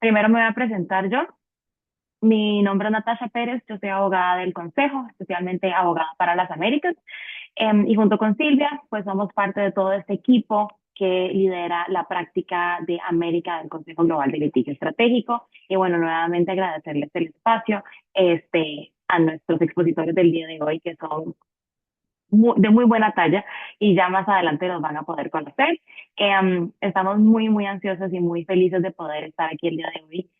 Primero me voy a presentar yo. Mi nombre es Natasha Pérez, yo soy abogada del Consejo, especialmente abogada para las Américas. Y junto con Silvia, pues somos parte de todo este equipo que lidera la práctica de América del Consejo Global de Litigio Estratégico. Y bueno, nuevamente agradecerles el espacio a nuestros expositores del día de hoy, que son de muy buena talla y ya más adelante los van a poder conocer. Estamos muy ansiosos y muy felices de poder estar aquí el día de hoy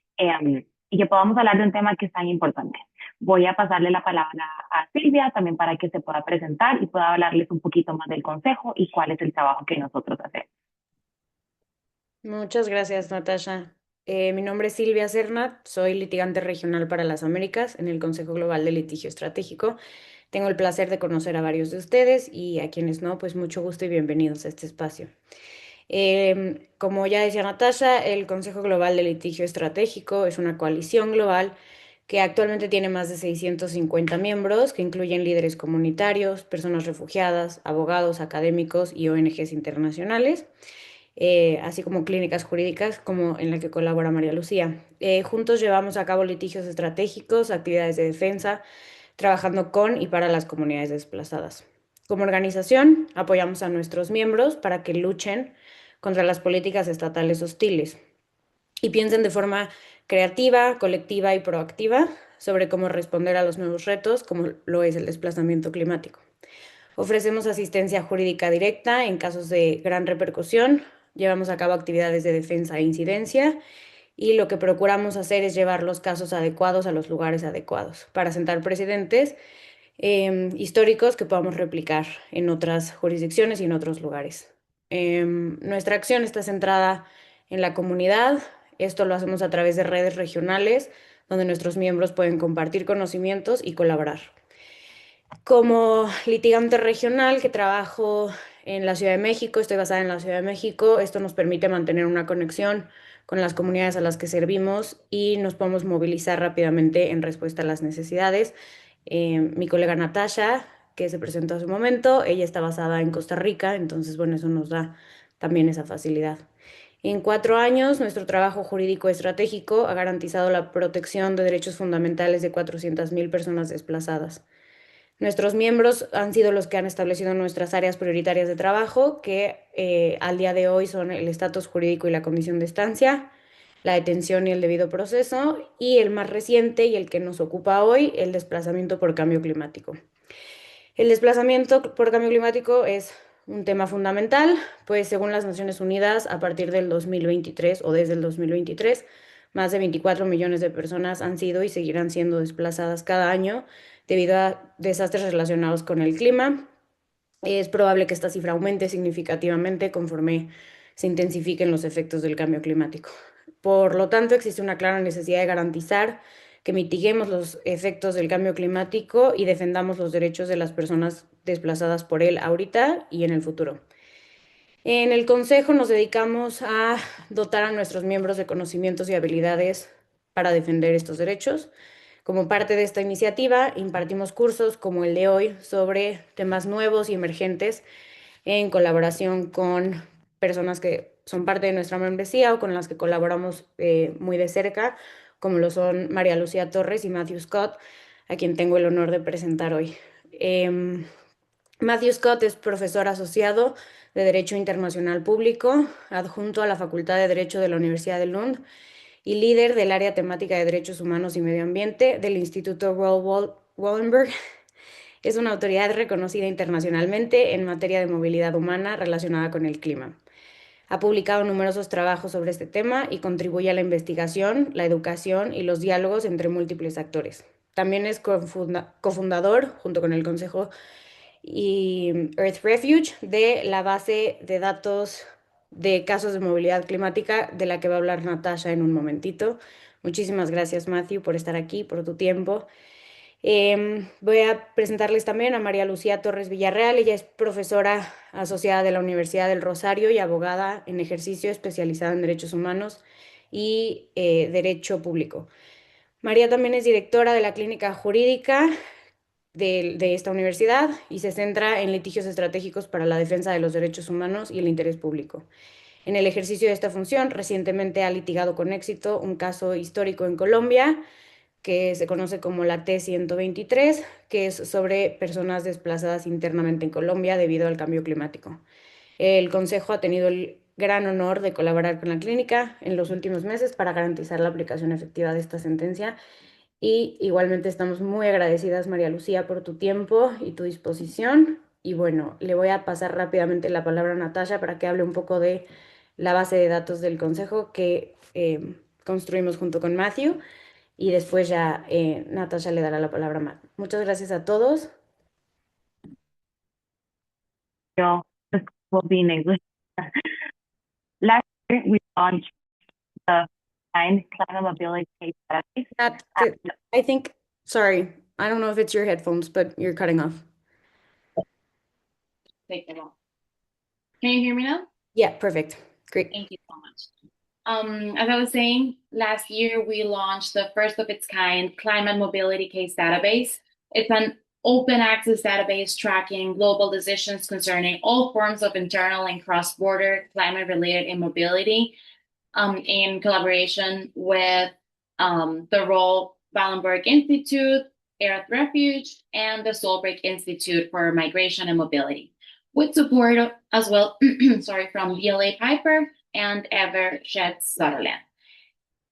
y que podamos hablar de un tema que es tan importante. Voy a pasarle la palabra a Silvia también para que se pueda presentar y pueda hablarles un poquito más del consejo y cuál es el trabajo que nosotros hacemos. Muchas gracias, Natasha. Mi nombre es Silvia Cernat, soy litigante regional para las Américas en el Consejo Global de Litigio Estratégico. Tengo el placer de conocer a varios de ustedes y a quienes no, pues mucho gusto y bienvenidos a este espacio. Como ya decía Natasha, el Consejo Global de Litigio Estratégico es una coalición global que actualmente tiene más de 650 miembros, que incluyen líderes comunitarios, personas refugiadas, abogados, académicos y ONGs internacionales, así como clínicas jurídicas como en la que colabora María Lucía. Juntos llevamos a cabo litigios estratégicos, actividades de defensa, trabajando con y para las comunidades desplazadas. Como organización, apoyamos a nuestros miembros para que luchen contra las políticas estatales hostiles y piensen de forma creativa, colectiva y proactiva sobre cómo responder a los nuevos retos, como lo es el desplazamiento climático. Ofrecemos asistencia jurídica directa en casos de gran repercusión, llevamos a cabo actividades de defensa e incidencia y lo que procuramos hacer es llevar los casos adecuados a los lugares adecuados para sentar precedentes históricos que podamos replicar en otras jurisdicciones y en otros lugares. Nuestra acción está centrada en la comunidad. Esto lo hacemos a través de redes regionales donde nuestros miembros pueden compartir conocimientos y colaborar. Como litigante regional que trabajo en la Ciudad de México, estoy basada en la Ciudad de México, esto nos permite mantener una conexión con las comunidades a las que servimos y nos podemos movilizar rápidamente en respuesta a las necesidades. Mi colega Natasha, que se presentó hace un momento, ella está basada en Costa Rica, entonces, bueno, eso nos da también esa facilidad. En 4 años, nuestro trabajo jurídico estratégico ha garantizado la protección de derechos fundamentales de 400.000 personas desplazadas. Nuestros miembros han sido los que han establecido nuestras áreas prioritarias de trabajo, que al día de hoy son el estatus jurídico y la condición de estancia, la detención y el debido proceso, y el más reciente y el que nos ocupa hoy, el desplazamiento por cambio climático. El desplazamiento por cambio climático es un tema fundamental, pues según las Naciones Unidas, a partir del 2023 o desde el 2023, más de 24 millones de personas han sido y seguirán siendo desplazadas cada año debido a desastres relacionados con el clima. Es probable que esta cifra aumente significativamente conforme se intensifiquen los efectos del cambio climático. Por lo tanto, existe una clara necesidad de garantizar que mitiguemos los efectos del cambio climático y defendamos los derechos de las personas desplazadas por él ahorita y en el futuro. En el Consejo nos dedicamos a dotar a nuestros miembros de conocimientos y habilidades para defender estos derechos. Como parte de esta iniciativa, impartimos cursos como el de hoy sobre temas nuevos y emergentes en colaboración con personas que son parte de nuestra membresía o con las que colaboramos muy de cerca, como lo son María Lucía Torres y Matthew Scott, a quien tengo el honor de presentar hoy. Matthew Scott es profesor asociado de Derecho Internacional Público, adjunto a la Facultad de Derecho de la Universidad de Lund y líder del área temática de Derechos Humanos y Medio Ambiente del Instituto Royal Wallenberg. Es una autoridad reconocida internacionalmente en materia de movilidad humana relacionada con el clima. Ha publicado numerosos trabajos sobre este tema y contribuye a la investigación, la educación y los diálogos entre múltiples actores. También es cofundador, junto con el Consejo y Earth Refuge, de la base de datos de casos de movilidad climática de la que va a hablar Natasha en un momentito. Muchísimas gracias, Matthew, por estar aquí, por tu tiempo. Voy a presentarles también a María Lucía Torres Villarreal. Ella es profesora asociada de la Universidad del Rosario y abogada en ejercicio especializada en derechos humanos y derecho público. María también es directora de la clínica jurídica de esta universidad y se centra en litigios estratégicos para la defensa de los derechos humanos y el interés público. En el ejercicio de esta función, recientemente ha litigado con éxito un caso histórico en Colombia que se conoce como la T-123, que es sobre personas desplazadas internamente en Colombia debido al cambio climático. El Consejo ha tenido el gran honor de colaborar con la clínica en los últimos meses para garantizar la aplicación efectiva de esta sentencia y igualmente estamos muy agradecidas, María Lucía, por tu tiempo y tu disposición. Y bueno, le voy a pasar rápidamente la palabra a Natasha para que hable un poco de la base de datos del Consejo que construimos junto con Matthew. Y después ya Natasha le dará la palabra a Matt. Muchas gracias a todos. Yo, this will be in English. Last year, we launched the climate mobility case studies. Nat, I think, sorry, I don't know if it's your headphones, but you're cutting off. Take them off. Can you hear me now? Yeah, perfect. Great. Thank you so much. As I was saying, last year we launched the first of its kind climate mobility case database. It's an open access database tracking global decisions concerning all forms of internal and cross-border climate related immobility in collaboration with the Royal Wallenberg Institute, Earth Refuge, and the Solberg Institute for Migration and Mobility, with support as well sorry, from DLA Piper and Evershed Sutherland.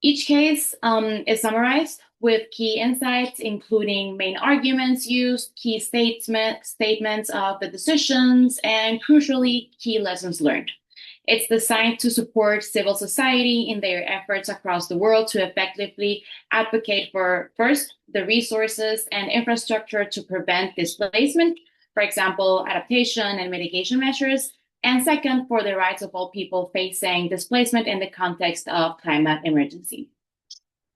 Each case is summarized with key insights, including main arguments used, key statements of the decisions, and crucially, key lessons learned. It's designed to support civil society in their efforts across the world to effectively advocate for, first, the resources and infrastructure to prevent displacement, for example, adaptation and mitigation measures, and second, for the rights of all people facing displacement in the context of climate emergency.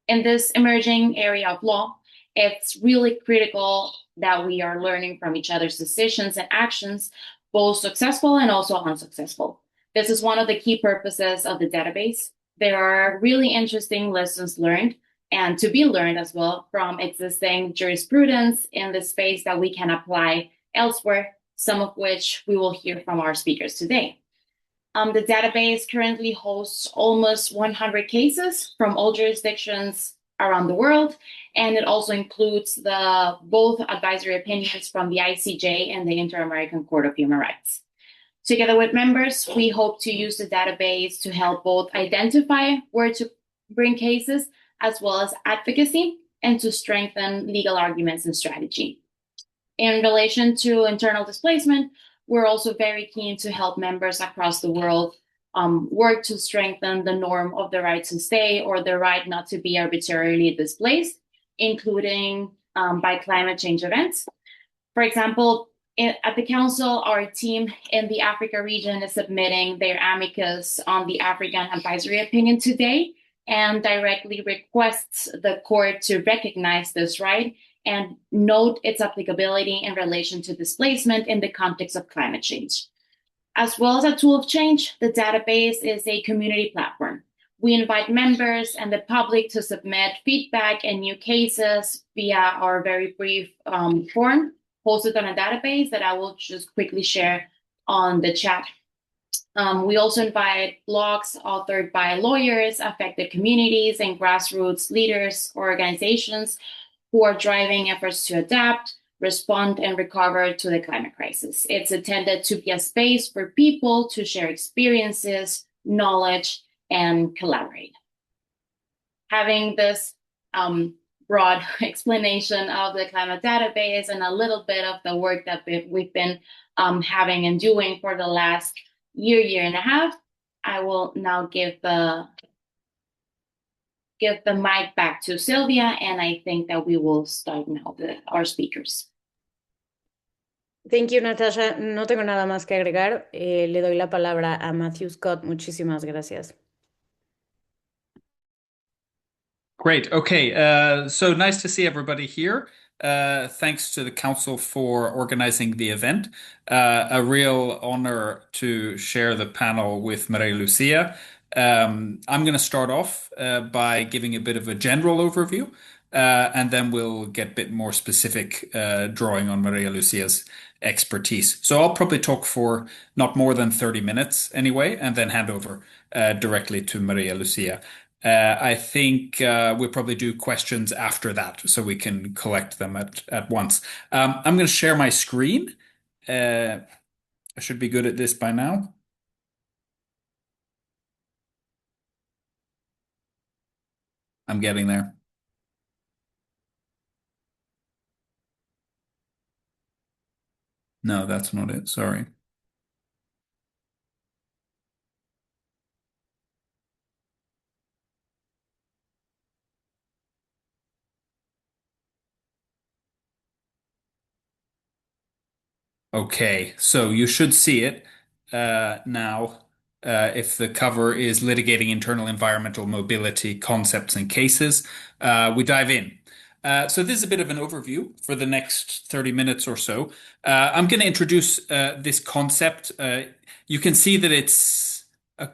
In this emerging area of law, it's really critical that we are learning from each other's decisions and actions, both successful and also unsuccessful. This is one of the key purposes of the database. There are really interesting lessons learned and to be learned as well from existing jurisprudence in the space that we can apply elsewhere, some of which we will hear from our speakers today. The database currently hosts almost 100 cases from all jurisdictions around the world, and it also includes both advisory opinions from the ICJ and the Inter-American Court of Human Rights. Together with members, we hope to use the database to help both identify where to bring cases, as well as advocacy, and to strengthen legal arguments and strategy. In relation to internal displacement, we're also very keen to help members across the world work to strengthen the norm of the right to stay or the right not to be arbitrarily displaced, including by climate change events. For example, at the Council, our team in the Africa region is submitting their amicus on the African Advisory Opinion today and directly requests the court to recognize this right and note its applicability in relation to displacement in the context of climate change. As well as a tool of change, the database is a community platform. We invite members and the public to submit feedback and new cases via our very brief form posted on a database that I will just quickly share on the chat. We also invite blogs authored by lawyers, affected communities, and grassroots leaders or organizations who are driving efforts to adapt, respond, and recover to the climate crisis. It's intended to be a space for people to share experiences, knowledge, and collaborate. Having this broad explanation of the climate database and a little bit of the work that we've been having and doing for the last year and a half, I will now give the mic back to Sylvia, and I think that we will start now our speakers. Thank you, Natasha. No tengo nada más que agregar. Le doy la palabra a Matthew Scott. Muchísimas gracias. Great. Okay. So nice to see everybody here. Thanks to the Council for organizing the event. A real honor to share the panel with Maria Lucia. I'm going to start off by giving a bit of a general overview and then we'll get a bit more specific drawing on Maria Lucia's expertise. So I'll probably talk for not more than 30 minutes anyway, and then hand over directly to Maria Lucia. I think we'll probably do questions after that so we can collect them at once. I'm going to share my screen. I should be good at this by now. I'm getting there. No, that's not it. Sorry. Okay, so you should see it now if the cover is Litigating Internal Environmental Mobility Concepts and Cases. We dive in. So this is a bit of an overview for the next 30 minutes or so. I'm going to introduce this concept. You can see that it's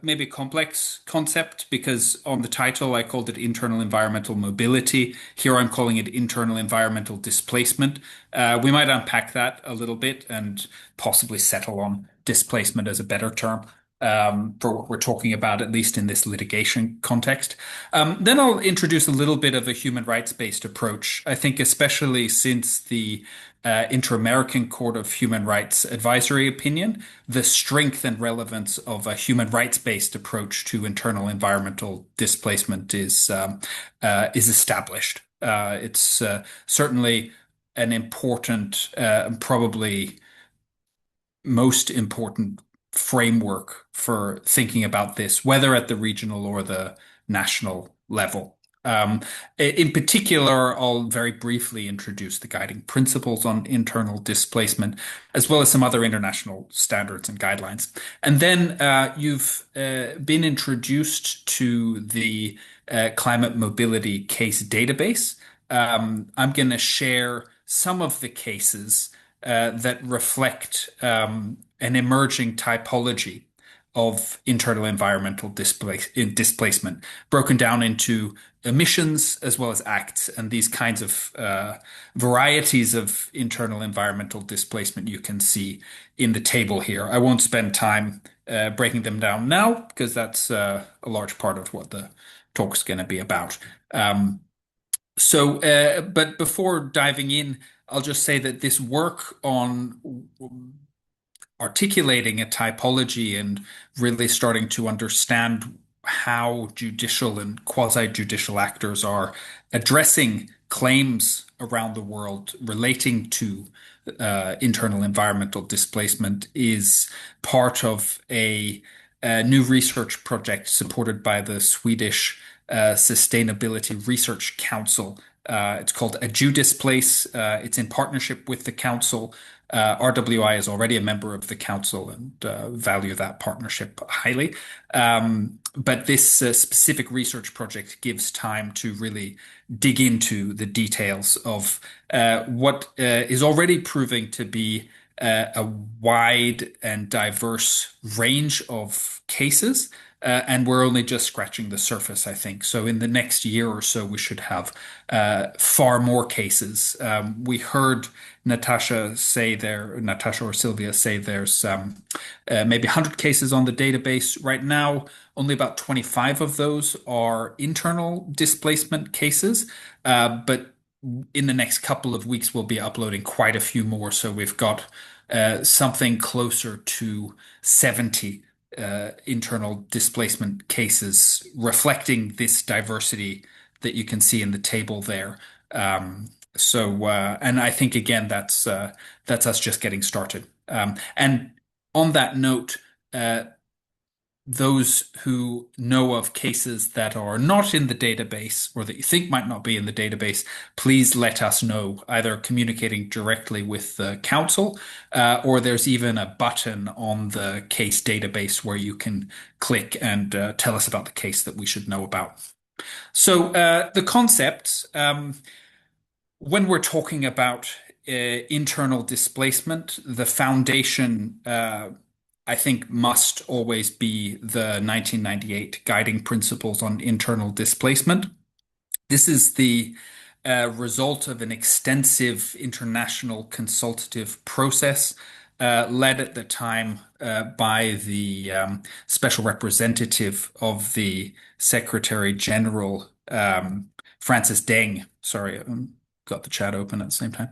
maybe a complex concept because on the title I called it internal environmental mobility. Here I'm calling it internal environmental displacement. We might unpack that a little bit and possibly settle on displacement as a better term for what we're talking about, at least in this litigation context. Then I'll introduce a little bit of a human rights-based approach. I think especially since the Inter-American Court of Human Rights advisory opinion, the strength and relevance of a human rights-based approach to internal environmental displacement is established. It's certainly an important, probably most important framework for thinking about this, whether at the regional or the national level. In particular, I'll very briefly introduce the guiding principles on internal displacement, as well as some other international standards and guidelines. And then you've been introduced to the climate mobility case database. I'm going to share some of the cases that reflect an emerging typology of internal environmental displacement, broken down into emissions as well as acts, and these kinds of varieties of internal environmental displacement you can see in the table here. I won't spend time breaking them down now because that's a large part of what the talk's going to be about. But before diving in, I'll just say that this work on articulating a typology and really starting to understand how judicial and quasi-judicial actors are addressing claims around the world relating to internal environmental displacement is part of a new research project supported by the Swedish Sustainability Research Council. It's called Adjudisplace. It's in partnership with the council. RWI is already a member of the council and value that partnership highly. But this specific research project gives time to really dig into the details of what is already proving to be a wide and diverse range of cases. And we're only just scratching the surface, I think. So in the next year or so, we should have far more cases. We heard Natasha or Sylvia say there's maybe 100 cases on the database. Right now, only about 25 of those are internal displacement cases. But in the next couple of weeks, we'll be uploading quite a few more. So we've got something closer to 70 internal displacement cases reflecting this diversity that you can see in the table there. And I think again that's us just getting started. And on that note, those who know of cases that are not in the database or that you think might not be in the database, please let us know, either communicating directly with the council, or there's even a button on the case database where you can click and tell us about the case that we should know about. So the concept, when we're talking about internal displacement, the foundation I think must always be the 1998 Guiding Principles on Internal Displacement. This is the a result of an extensive international consultative process led at the time by the special representative of the Secretary General, Francis Deng. Sorry, got the chat open at the same time.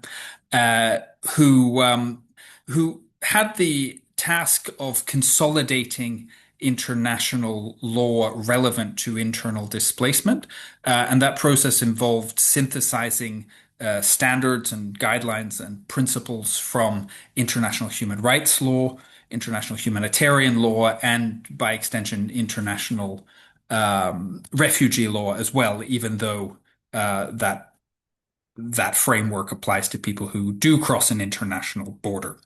Who had the task of consolidating international law relevant to internal displacement. And that process involved synthesizing standards and guidelines and principles from international human rights law, international humanitarian law, and by extension, international refugee law as well, even though that framework applies to people who do cross an international border.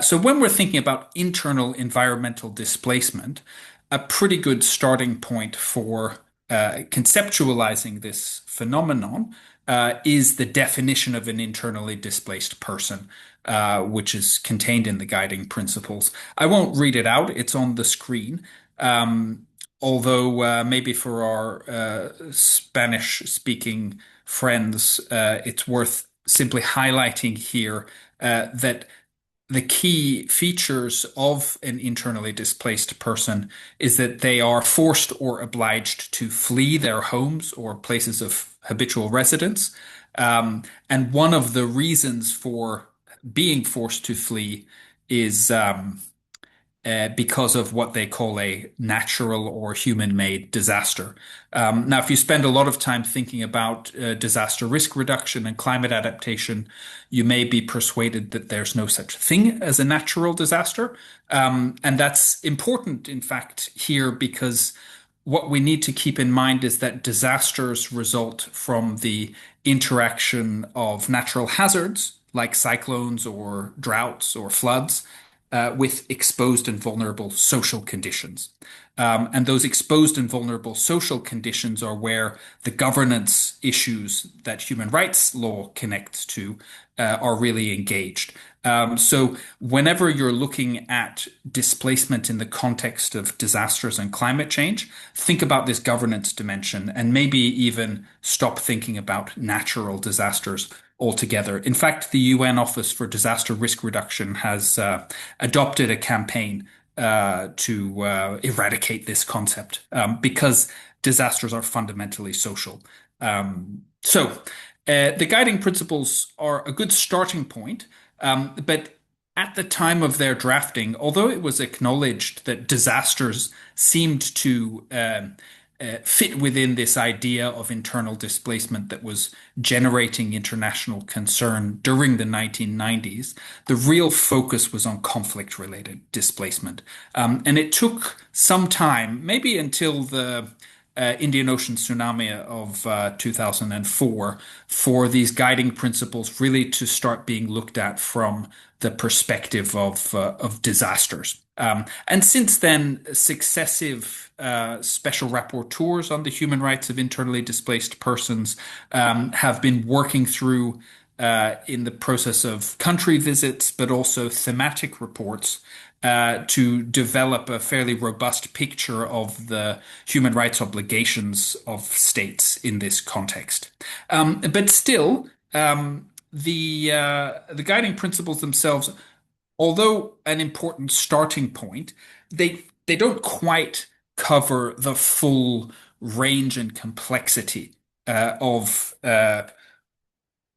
So when we're thinking about internal environmental displacement, a pretty good starting point for conceptualizing this phenomenon is the definition of an internally displaced person, which is contained in the guiding principles. I won't read it out, it's on the screen. Although maybe for our Spanish-speaking friends, it's worth simply highlighting here that the key features of an internally displaced person is that they are forced or obliged to flee their homes or places of habitual residence. And one of the reasons for being forced to flee is because of what they call a natural or human-made disaster. Now, if you spend a lot of time thinking about disaster risk reduction and climate adaptation, you may be persuaded that there's no such thing as a natural disaster. And that's important, in fact, here because what we need to keep in mind is that disasters result from the interaction of natural hazards like cyclones or droughts or floods with exposed and vulnerable social conditions. And those exposed and vulnerable social conditions are where the governance issues that human rights law connects to are really engaged. So whenever you're looking at displacement in the context of disasters and climate change, think about this governance dimension and maybe even stop thinking about natural disasters altogether. In fact, the UN Office for Disaster Risk Reduction has adopted a campaign to eradicate this concept because disasters are fundamentally social. So the guiding principles are a good starting point, but at the time of their drafting, although it was acknowledged that disasters seemed to fit within this idea of internal displacement that was generating international concern during the 1990s, the real focus was on conflict-related displacement. And it took some time, maybe until the Indian Ocean tsunami of 2004, for these guiding principles really to start being looked at from the perspective of disasters. And since then, successive special rapporteurs on the human rights of internally displaced persons have been working through in the process of country visits, but also thematic reports to develop a fairly robust picture of the human rights obligations of states in this context. But still, the guiding principles themselves, although an important starting point, they don't quite cover the full range and complexity of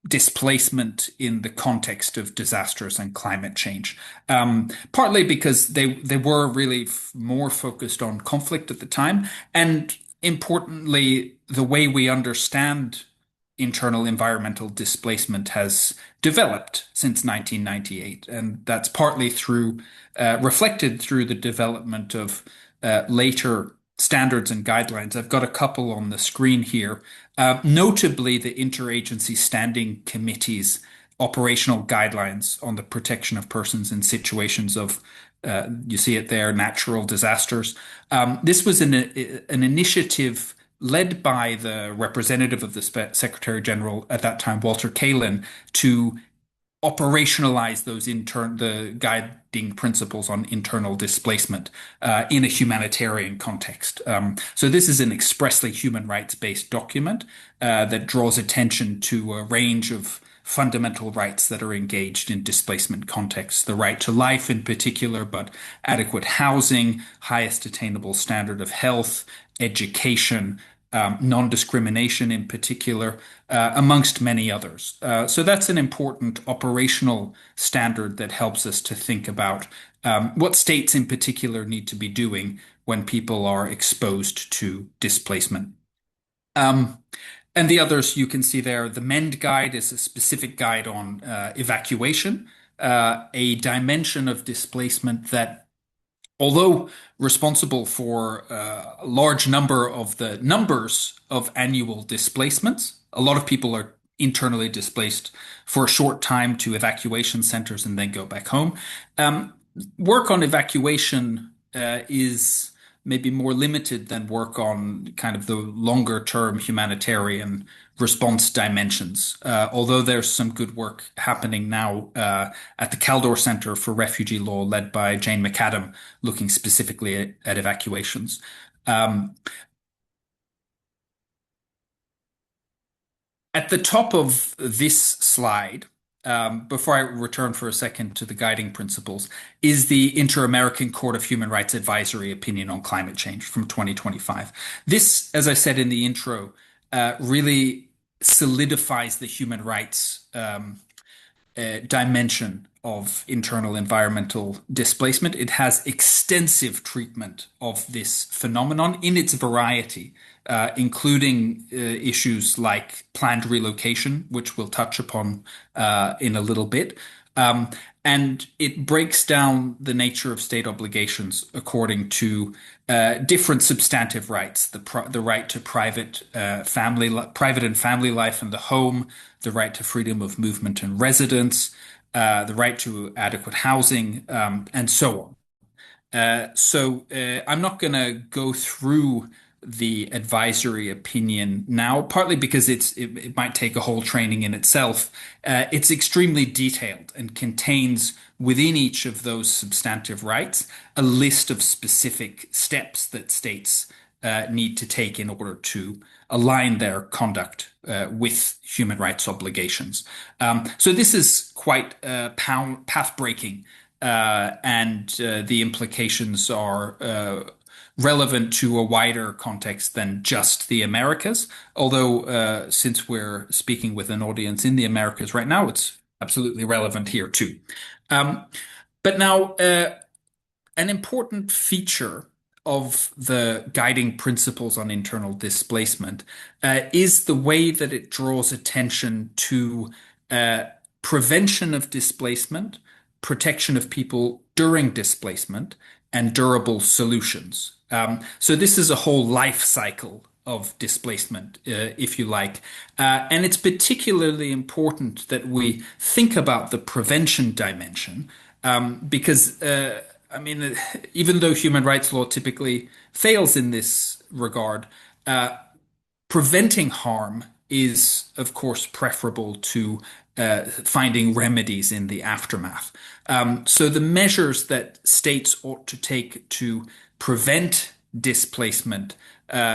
displacement in the context of disasters and climate change. Partly because they were really more focused on conflict at the time, and importantly, the way we understand internal environmental displacement has developed since 1998, and that's partly through reflected through the development of later standards and guidelines. I've got a couple on the screen here. Notably, the Interagency Standing Committee's operational guidelines on the protection of persons in situations of, you see it there, natural disasters. This was an initiative led by the representative of the Secretary General at that time, Walter Kalin, to operationalize the guiding principles on internal displacement in a humanitarian context. So this is an expressly human rights-based document that draws attention to a range of fundamental rights that are engaged in displacement contexts. The right to life in particular, but adequate housing, highest attainable standard of health, education, non-discrimination in particular, amongst many others. So that's an important operational standard that helps us to think about what states in particular need to be doing when people are exposed to displacement. And the others you can see there, the MEND guide is a specific guide on evacuation, a dimension of displacement that, although responsible for a large number of the numbers of annual displacements, a lot of people are internally displaced for a short time to evacuation centers and then go back home. Work on evacuation is maybe more limited than work on kind of the longer term humanitarian response dimensions. Although there's some good work happening now at the Kaldor Center for Refugee Law, led by Jane McAdam, looking specifically at evacuations. At the top of this slide, before I return for a second to the guiding principles, is the Inter-American Court of Human Rights Advisory Opinion on Climate Change from 2025. This, as I said in the intro, really solidifies the human rights dimension of internal environmental displacement. It has extensive treatment of this phenomenon in its variety, including issues like planned relocation, which we'll touch upon in a little bit. And it breaks down the nature of state obligations according to different substantive rights: the right to private and family life and the home, the right to freedom of movement and residence, the right to adequate housing, and so on. So I'm not going to go through the advisory opinion now, partly because it might take a whole training in itself. It's extremely detailed and contains within each of those substantive rights a list of specific steps that states need to take in order to align their conduct with human rights obligations. So this is quite path-breaking, and the implications are relevant to a wider context than just the Americas. Although, since we're speaking with an audience in the Americas right now, it's absolutely relevant here too. But now, an important feature of the guiding principles on internal displacement is the way that it draws attention to prevention of displacement, protection of people during displacement, and durable solutions. So this is a whole life cycle of displacement, if you like. And it's particularly important that we think about the prevention dimension, because, I mean, even though human rights law typically fails in this regard, preventing harm is, of course, preferable to finding remedies in the aftermath. So the measures that states ought to take to prevent displacement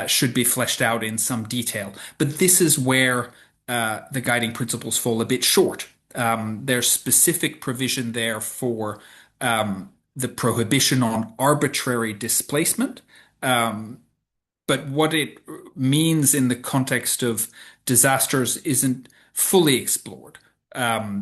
should be fleshed out in some detail. But this is where the guiding principles fall a bit short. There's specific provision there for the prohibition on arbitrary displacement. But what it means in the context of disasters isn't fully explored.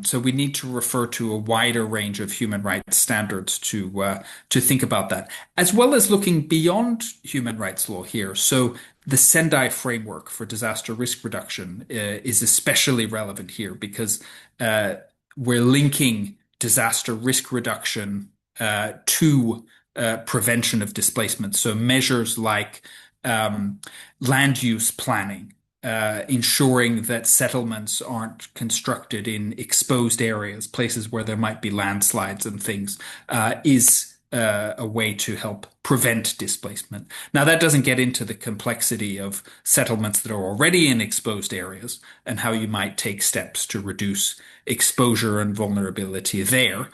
So we need to refer to a wider range of human rights standards to think about that, as well as looking beyond human rights law here. So the Sendai framework for disaster risk reduction is especially relevant here because we're linking disaster risk reduction to prevention of displacement. So measures like land use planning, ensuring that settlements aren't constructed in exposed areas, places where there might be landslides and things, is a way to help prevent displacement. Now, that doesn't get into the complexity of settlements that are already in exposed areas and how you might take steps to reduce exposure and vulnerability there.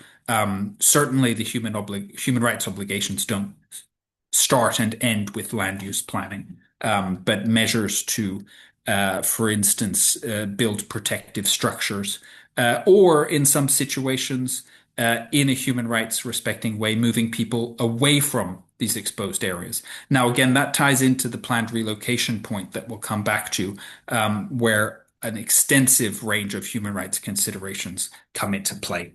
Certainly, the human rights obligations don't start and end with land use planning, but measures to, for instance, build protective structures, or in some situations, in a human rights respecting way, moving people away from these exposed areas. Now, again, that ties into the planned relocation point that we'll come back to, where an extensive range of human rights considerations come into play.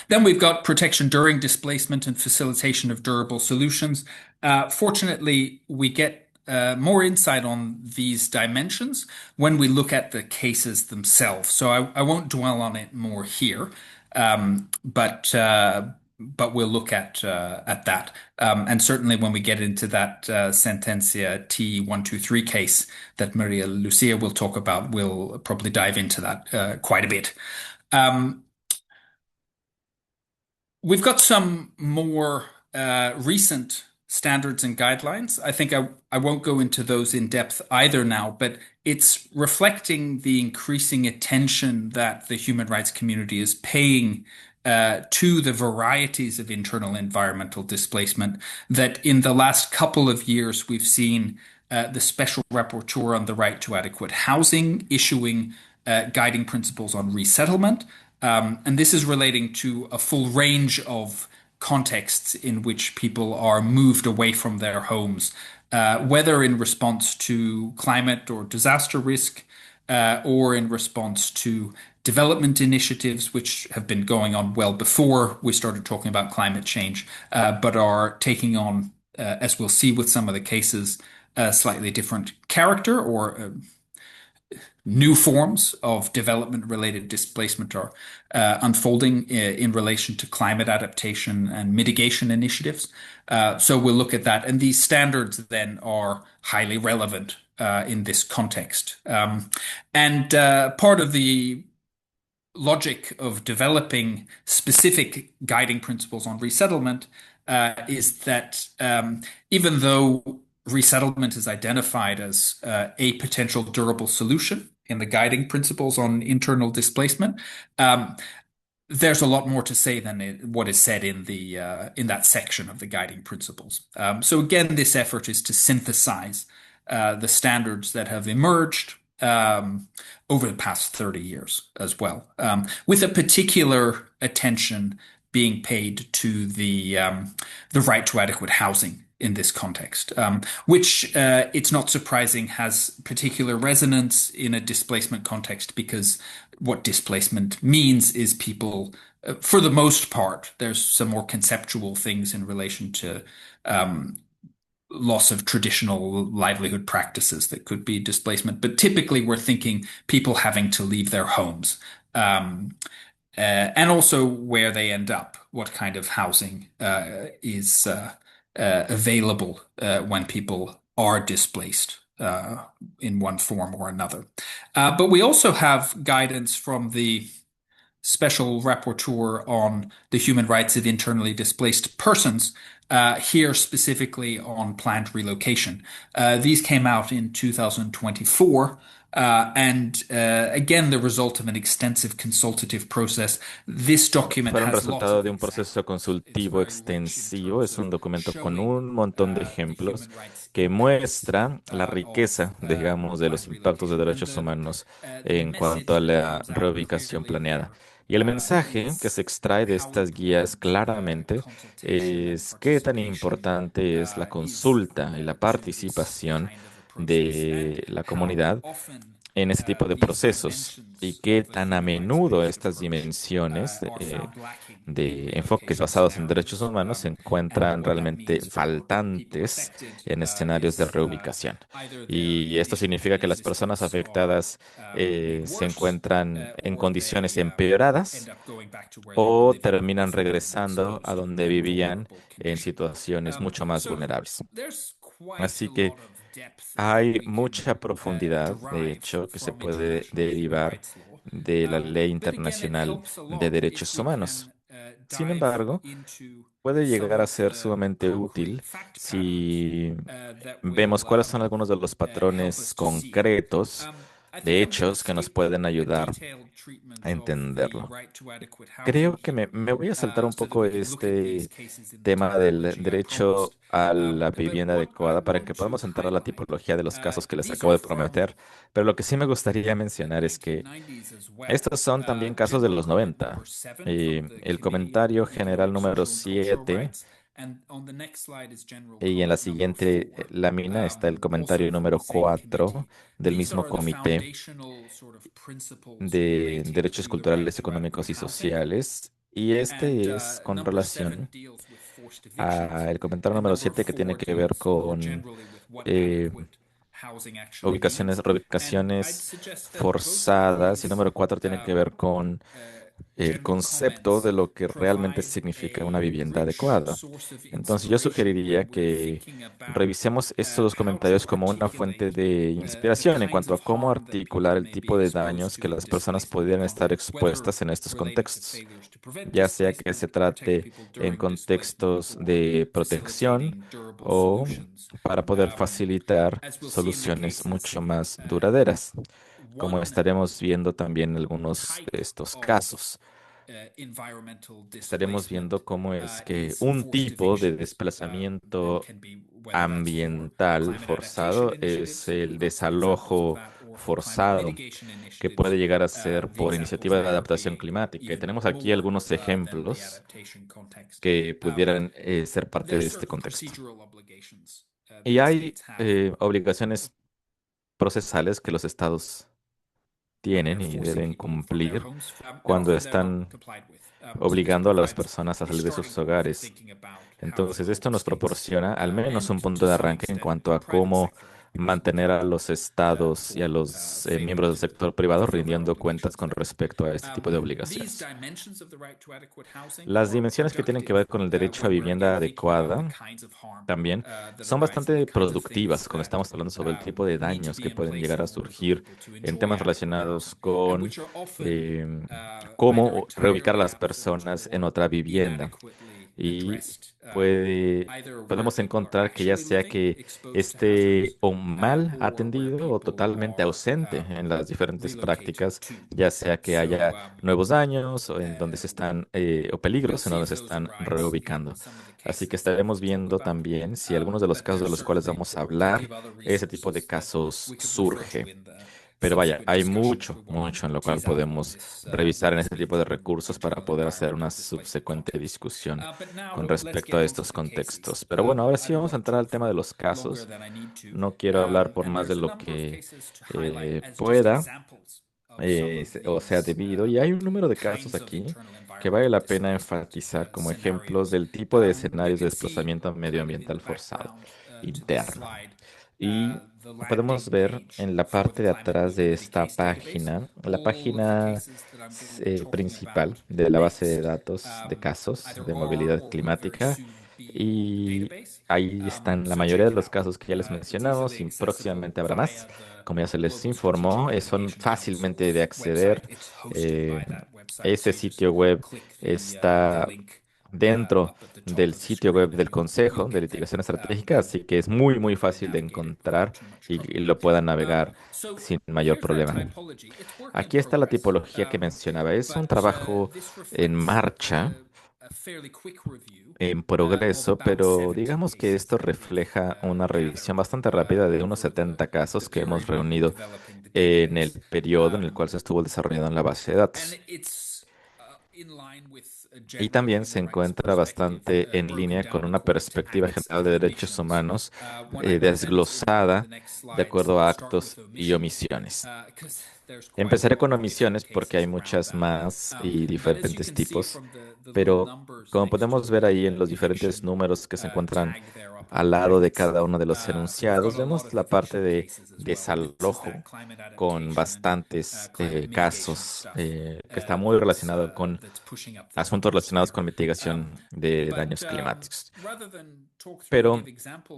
Then we've got protection during displacement and facilitation of durable solutions. Fortunately, we get more insight on these dimensions when we look at the cases themselves. So I won't dwell on it more here, but we'll look at that. And certainly when we get into that Sentencia T123 case that Maria Lucia will talk about, we'll probably dive into that quite a bit. We've got some more recent standards and guidelines. I think I won't go into those in depth either now, but it's reflecting the increasing attention that the human rights community is paying to the varieties of internal environmental displacement that in the last couple of years we've seen the Special Rapporteur on the Right to Adequate Housing issuing guiding principles on resettlement. And this is relating to a full range of contexts in which people are moved away from their homes, whether in response to climate or disaster risk, or in response to development initiatives, which have been going on well before we started talking about climate change, but are taking on, as we'll see with some of the cases, a slightly different character, or new forms of development-related displacement are unfolding in relation to climate adaptation and mitigation initiatives. So we'll look at that. And these standards then are highly relevant in this context. And part of the logic of developing specific guiding principles on resettlement is that even though resettlement is identified as a potential durable solution in the guiding principles on internal displacement, there's a lot more to say than what is said in that section of the guiding principles. So again, this effort is to synthesize the standards that have emerged over the past 30 years as well, with a particular attention being paid to the right to adequate housing in this context, which it's not surprising has particular resonance in a displacement context, because what displacement means is people, for the most part, there's some more conceptual things in relation to loss of traditional livelihood practices that could be displacement. But typically we're thinking people having to leave their homes, and also where they end up, what kind of housing is available when people are displaced in one form or another. But we also have guidance from the Special Rapporteur on the human rights of internally displaced persons, here specifically on planned relocation. These came out in 2024. And again, the result of an extensive consultative process. This document Fueron has lots resultado of de un proceso consultivo extensivo. Es un documento con un montón de ejemplos que muestra la riqueza, digamos, de los impactos de derechos humanos en cuanto a la reubicación planeada. Y el mensaje que se extrae de estas guías claramente es qué tan importante es la consulta y la participación de la comunidad en este tipo de procesos, y qué tan a menudo estas dimensiones de enfoques basados en derechos humanos se encuentran realmente faltantes en escenarios de reubicación. Y esto significa que las personas afectadas se encuentran en condiciones empeoradas o terminan regresando a donde vivían en situaciones mucho más vulnerables. Así que hay mucha profundidad, de hecho, que se puede derivar de la ley internacional de derechos humanos. Sin embargo, puede llegar a ser sumamente útil si vemos cuáles son algunos de los patrones concretos de hechos que nos pueden ayudar a entenderlo. Creo que me voy a saltar un poco este tema del derecho a la vivienda adecuada para que podamos entrar a la tipología de los casos que les acabo de prometer. Pero lo que sí me gustaría mencionar es que estos son también casos de los 90. El comentario general número 7 y en la siguiente lámina está el comentario número 4 del mismo comité de Derechos Culturales, Económicos y Sociales. Y este es con relación al comentario número 7 que tiene que ver con eh, reubicaciones forzadas. Y número 4 tiene que ver con el concepto de lo que realmente significa una vivienda adecuada. Entonces, yo sugeriría que revisemos estos dos comentarios como una fuente de inspiración en cuanto a cómo articular el tipo de daños que las personas pudieran estar expuestas en estos contextos, ya sea que se trate en contextos de protección o para poder facilitar soluciones mucho más duraderas, como estaremos viendo también en algunos de estos casos. Estaremos viendo cómo es que un tipo de desplazamiento ambiental forzado es el desalojo forzado, que puede llegar a ser por iniciativa de adaptación climática. Y tenemos aquí algunos ejemplos que pudieran ser parte de este contexto. Y hay obligaciones procesales que los estados tienen y deben cumplir cuando están obligando a las personas a salir de sus hogares. Entonces, esto nos proporciona al menos un punto de arranque en cuanto a cómo mantener a los estados y a los miembros del sector privado rindiendo cuentas con respecto a este tipo de obligaciones. Las dimensiones que tienen que ver con el derecho a vivienda adecuada también son bastante productivas cuando estamos hablando sobre el tipo de daños que pueden llegar a surgir en temas relacionados con cómo reubicar a las personas en otra vivienda. Y podemos encontrar que ya sea que esté o mal atendido o totalmente ausente en las diferentes prácticas, ya sea que haya nuevos daños o en donde se están, o peligros en donde se están reubicando. Así que estaremos viendo también si algunos de los casos de los cuales vamos a hablar, ese tipo de casos surge. Pero vaya, hay mucho, mucho en lo cual podemos revisar en este tipo de recursos para poder hacer una subsecuente discusión con respecto a estos contextos. Pero bueno, ahora sí vamos a entrar al tema de los casos. No quiero hablar por más de lo que pueda o sea debido. Y hay un número de casos aquí que vale la pena enfatizar como ejemplos del tipo de escenarios de desplazamiento medioambiental forzado interno. Y podemos ver en la parte de atrás de esta página, la página principal de la base de datos de casos de movilidad climática. Y ahí están la mayoría de los casos que ya les mencionamos y próximamente habrá más. Como ya se les informó, son fácilmente de acceder. Eh, Este sitio web está dentro del sitio web del Consejo de Litigación Estratégica, así que es muy, muy fácil de encontrar y lo puedan navegar sin mayor problema. Aquí está la tipología que mencionaba. Es un trabajo en marcha, en progreso, pero digamos que esto refleja una revisión bastante rápida de unos 70 casos que hemos reunido en el periodo en el cual se estuvo desarrollando la base de datos. Y también se encuentra bastante en línea con una perspectiva general de derechos humanos desglosada de acuerdo a actos y omisiones. Empezaré con omisiones porque hay muchas más y diferentes tipos, pero como podemos ver ahí en los diferentes números que se encuentran al lado de cada uno de los enunciados, vemos la parte de desalojo con bastantes casos que está muy relacionado con asuntos relacionados con mitigación de daños climáticos. Pero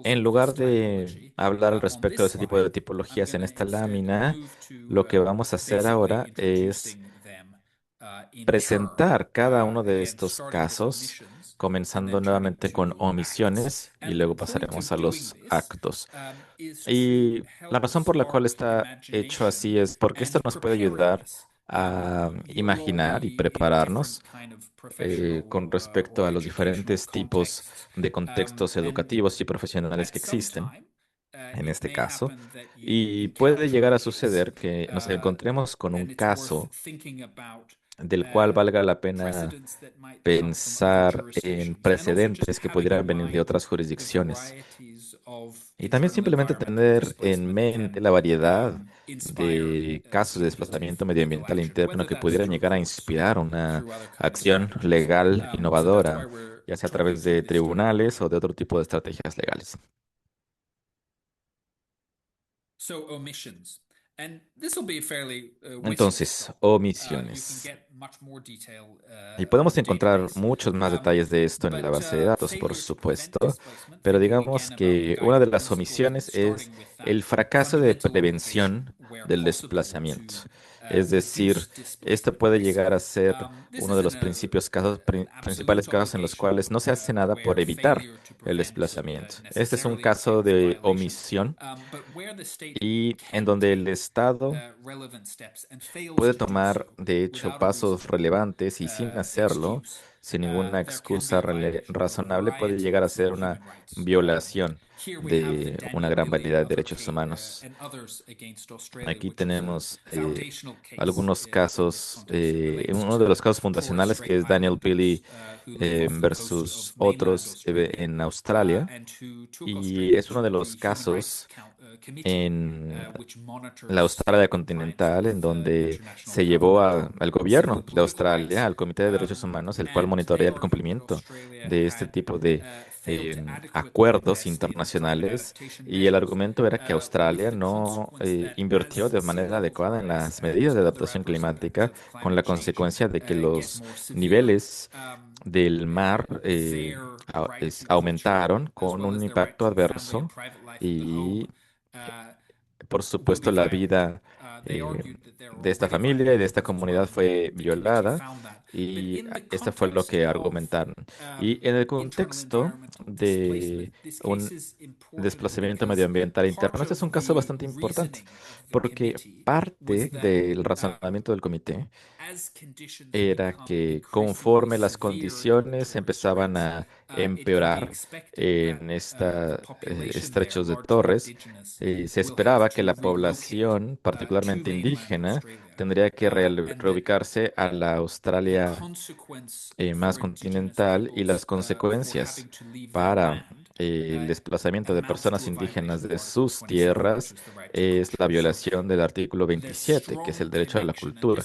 en lugar de hablar al respecto de ese tipo de tipologías en esta lámina, lo que vamos a hacer ahora es presentar cada uno de estos casos, comenzando nuevamente con omisiones y luego pasaremos a los actos. Y la razón por la cual está hecho así es porque esto nos puede ayudar a imaginar y prepararnos con respecto a los diferentes tipos de contextos educativos y profesionales que existen en este caso. Y puede llegar a suceder que nos encontremos con un caso del cual valga la pena pensar en precedentes que pudieran venir de otras jurisdicciones. Y también simplemente tener en mente la variedad de casos de desplazamiento medioambiental interno que pudieran llegar a inspirar una acción legal innovadora, ya sea a través de tribunales o de otro tipo de estrategias legales. Entonces, omisiones. Y podemos encontrar muchos más detalles de esto en la base de datos, por supuesto, pero digamos que una de las omisiones es el fracaso de prevención del desplazamiento. Es decir, esto puede llegar a ser uno de los principales casos en los cuales no se hace nada por evitar el desplazamiento. Este es un caso de omisión y en donde el Estado puede tomar, de hecho, pasos relevantes y sin hacerlo, sin ninguna excusa razonable, puede llegar a ser una violación de una gran variedad de derechos humanos. Aquí tenemos algunos casos, uno de los casos fundacionales que es Daniel Billy versus otros en Australia, y es uno de los casos en la Australia continental, en donde se llevó al gobierno de Australia, al Comité de Derechos Humanos, el cual monitorea el cumplimiento de este tipo de acuerdos internacionales. Y el argumento era que Australia no invirtió de manera adecuada en las medidas de adaptación climática, con la consecuencia de que los niveles del mar aumentaron con un impacto adverso y por supuesto, la vida de esta familia y de esta comunidad fue violada y esto fue lo que argumentaron. Y en el contexto de un desplazamiento medioambiental interno, este es un caso bastante importante porque parte del razonamiento del comité era que conforme las condiciones empezaban a empeorar en esta estrechos de Torres, se esperaba que la población, particularmente indígena, tendría que reubicarse a la Australia más continental y las consecuencias para el desplazamiento de personas indígenas de sus tierras es la violación del artículo 27, que es el derecho a la cultura.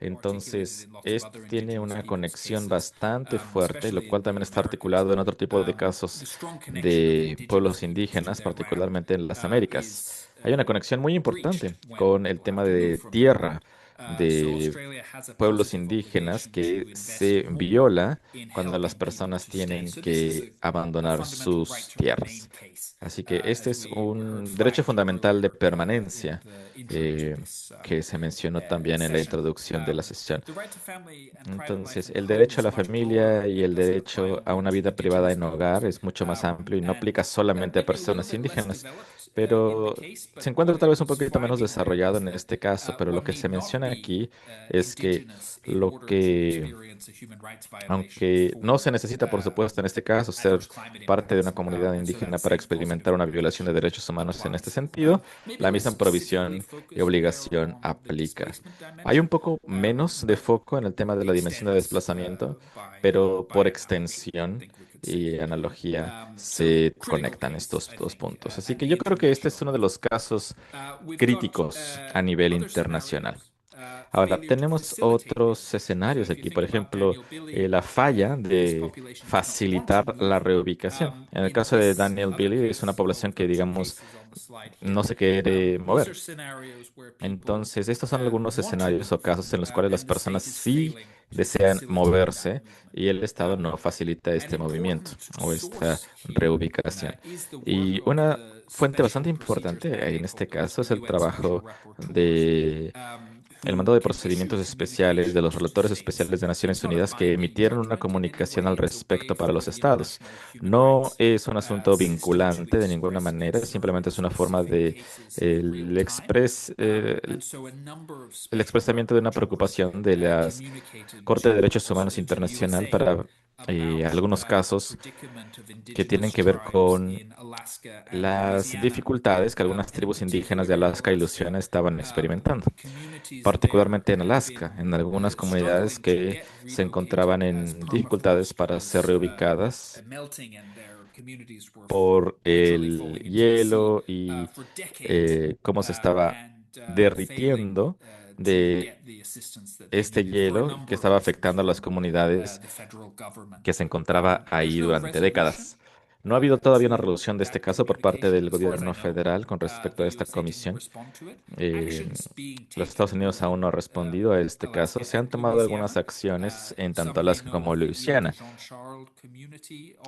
Entonces, esto tiene una conexión bastante fuerte, lo cual también está articulado en otro tipo de casos de pueblos indígenas, particularmente en las Américas. Hay una conexión muy importante con el tema de tierra de pueblos indígenas que se viola cuando las personas tienen que abandonar sus tierras. Así que este es un derecho fundamental de permanencia que se mencionó también en la introducción de la sesión. Entonces, el derecho a la familia y el derecho a una vida privada en hogar es mucho más amplio y no aplica solamente a personas indígenas, pero se encuentra tal vez un poquito menos desarrollado en este caso, pero lo que se menciona aquí es que lo que, aunque no se necesita, por supuesto, en este caso, ser parte de una comunidad indígena para experimentar una violación de derechos humanos en este sentido, la misma provisión y obligación aplica. Hay un poco menos de foco en el tema de la dimensión de desplazamiento, pero por extensión y analogía se conectan estos dos puntos. Así que yo creo que este es uno de los casos críticos a nivel internacional. Ahora, tenemos otros escenarios aquí, por ejemplo, la falla de facilitar la reubicación. En el caso de Daniel Billy, es una población que, digamos, no se quiere mover. Entonces, estos son algunos escenarios o casos en los cuales las personas sí desean moverse y el Estado no facilita este movimiento o esta reubicación. Y una fuente bastante importante en este caso es el trabajo de el mando de procedimientos especiales de los relatores especiales de Naciones Unidas que emitieron una comunicación al respecto para los estados. No es un asunto vinculante de ninguna manera, simplemente es una forma de el expresamiento de una preocupación de la Corte de Derechos Humanos Internacional para algunos casos que tienen que ver con las dificultades que algunas tribus indígenas de Alaska y Luisiana estaban experimentando, particularmente en Alaska, en algunas comunidades que se encontraban en dificultades para ser reubicadas por el hielo y cómo se estaba derritiendo de este hielo que estaba afectando a las comunidades que se encontraba ahí durante décadas. No ha habido todavía una resolución de este caso por parte del gobierno federal con respecto a esta comisión. Eh, los Estados Unidos aún no han respondido a este caso. Se han tomado algunas acciones en tanto Alaska como Luisiana.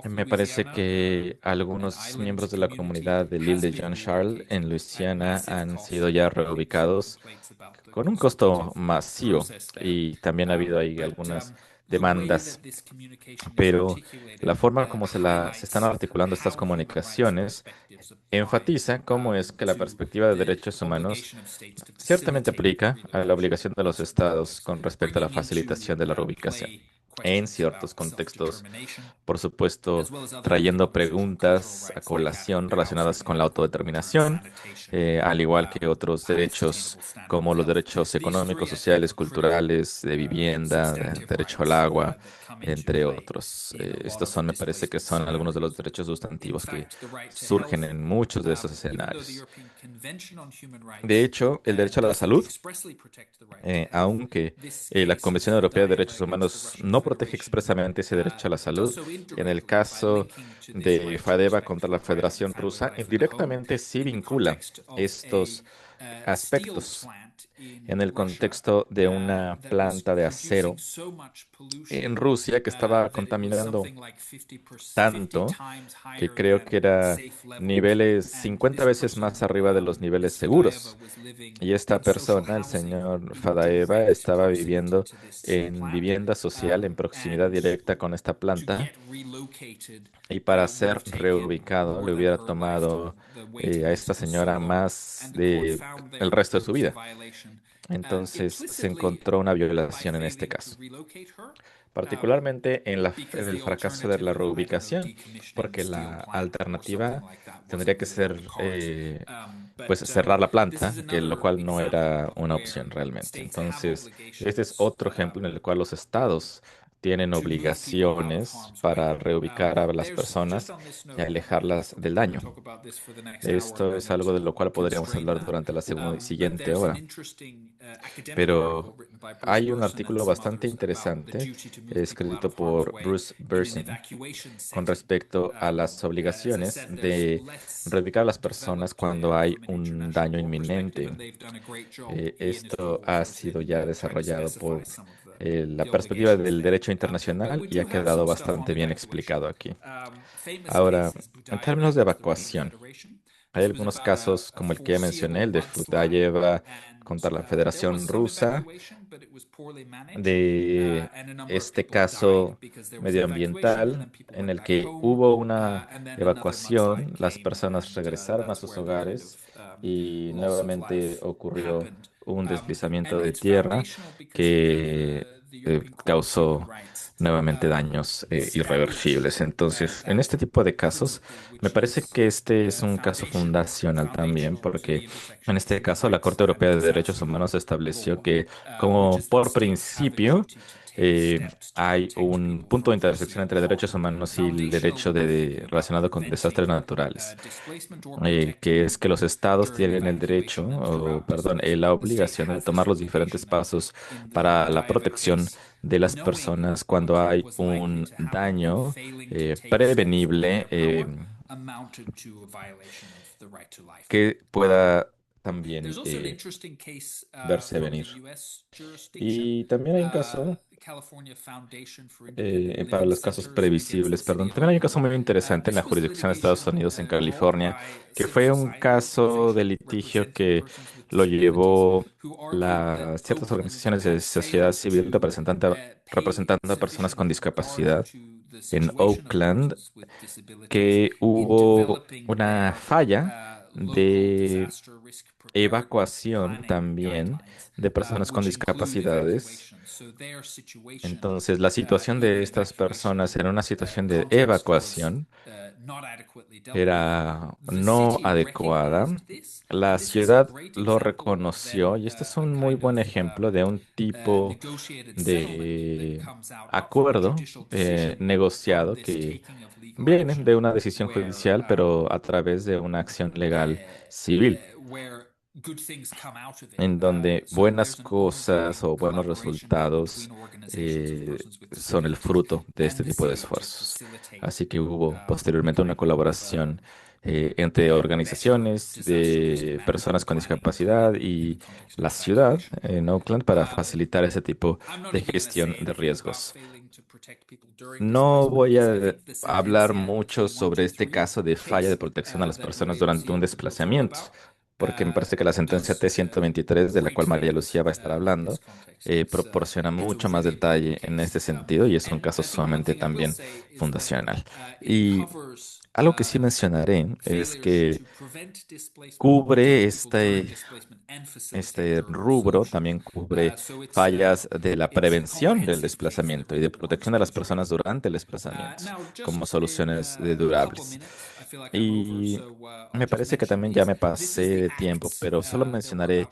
Me parece que algunos miembros de la comunidad de l'Île de Jean Charles en Luisiana han sido ya reubicados con un costo masivo y también ha habido ahí algunas demandas, pero la forma como se están articulando estas comunicaciones enfatiza cómo es que la perspectiva de derechos humanos ciertamente aplica a la obligación de los estados con respecto a la facilitación de la reubicación en ciertos contextos, por supuesto, trayendo preguntas a colación relacionadas con la autodeterminación, al igual que otros derechos como los derechos económicos, sociales, culturales, de vivienda, derecho al agua, entre otros. Estos son, me parece que son algunos de los derechos sustantivos que surgen en muchos de esos escenarios. De hecho, el derecho a la salud, aunque la Convención Europea de Derechos Humanos no protege expresamente ese derecho a la salud, en el caso de FADEVA contra la Federación Rusa, indirectamente sí vincula estos aspectos en el contexto de una planta de acero en Rusia que estaba contaminando tanto que creo que era niveles 50 veces más arriba de los niveles seguros. Y esta persona, el señor Fadaeva, estaba viviendo en vivienda social en proximidad directa con esta planta y para ser reubicado le hubiera tomado a esta señora más de el resto de su vida. Entonces se encontró una violación en este caso, particularmente en el fracaso de la reubicación, porque la alternativa tendría que ser pues cerrar la planta, que lo cual no era una opción realmente. Entonces, este es otro ejemplo en el cual los estados tienen obligaciones para reubicar a las personas y alejarlas del daño. Esto es algo de lo cual podríamos hablar durante la siguiente hora. Pero hay un artículo bastante interesante escrito por Bruce Bersin con respecto a las obligaciones de reubicar a las personas cuando hay un daño inminente. Esto ha sido ya desarrollado por la perspectiva del derecho internacional y ha quedado bastante bien explicado aquí. Ahora, en términos de evacuación, hay algunos casos como el que ya mencioné, el de Fudayeva contra la Federación Rusa, de este caso medioambiental en el que hubo una evacuación, las personas regresaron a sus hogares y nuevamente ocurrió un deslizamiento de tierra que causó nuevamente daños irreversibles. Entonces, en este tipo de casos, me parece que este es un caso fundacional también, porque en este caso la Corte Europea de Derechos Humanos estableció que, como por principio, hay un punto de intersección entre derechos humanos y el derecho relacionado con desastres naturales, que es que los estados tienen el derecho, o perdón, la obligación de tomar los diferentes pasos para la protección de las personas cuando hay un daño prevenible que pueda también verse venir. Y también hay un caso para los casos previsibles, perdón. También hay un caso muy interesante en la jurisdicción de Estados Unidos, en California, que fue un caso de litigio que lo llevó ciertas organizaciones de sociedad civil representando a personas con discapacidad en Oakland, que hubo una falla de evacuación también de personas con discapacidades. Entonces, la situación de estas personas en una situación de evacuación era no adecuada. La ciudad lo reconoció y este es un muy buen ejemplo de un tipo de acuerdo negociado que viene de una decisión judicial, pero a través de una acción legal civil, en donde buenas cosas o buenos resultados son el fruto de este tipo de esfuerzos. Así que hubo posteriormente una colaboración entre organizaciones de personas con discapacidad y la ciudad en Oakland para facilitar ese tipo de gestión de riesgos. No voy a hablar mucho sobre este caso de falla de protección a las personas durante un desplazamiento, porque me parece que la sentencia T-123, de la cual María Lucía va a estar hablando, proporciona mucho más detalle en este sentido y es un caso sumamente también fundacional. Y algo que sí mencionaré es que cubre este rubro, también cubre fallas de la prevención del desplazamiento y de protección de las personas durante el desplazamiento como soluciones durables. Y me parece que también ya me pasé de tiempo, pero solo mencionaré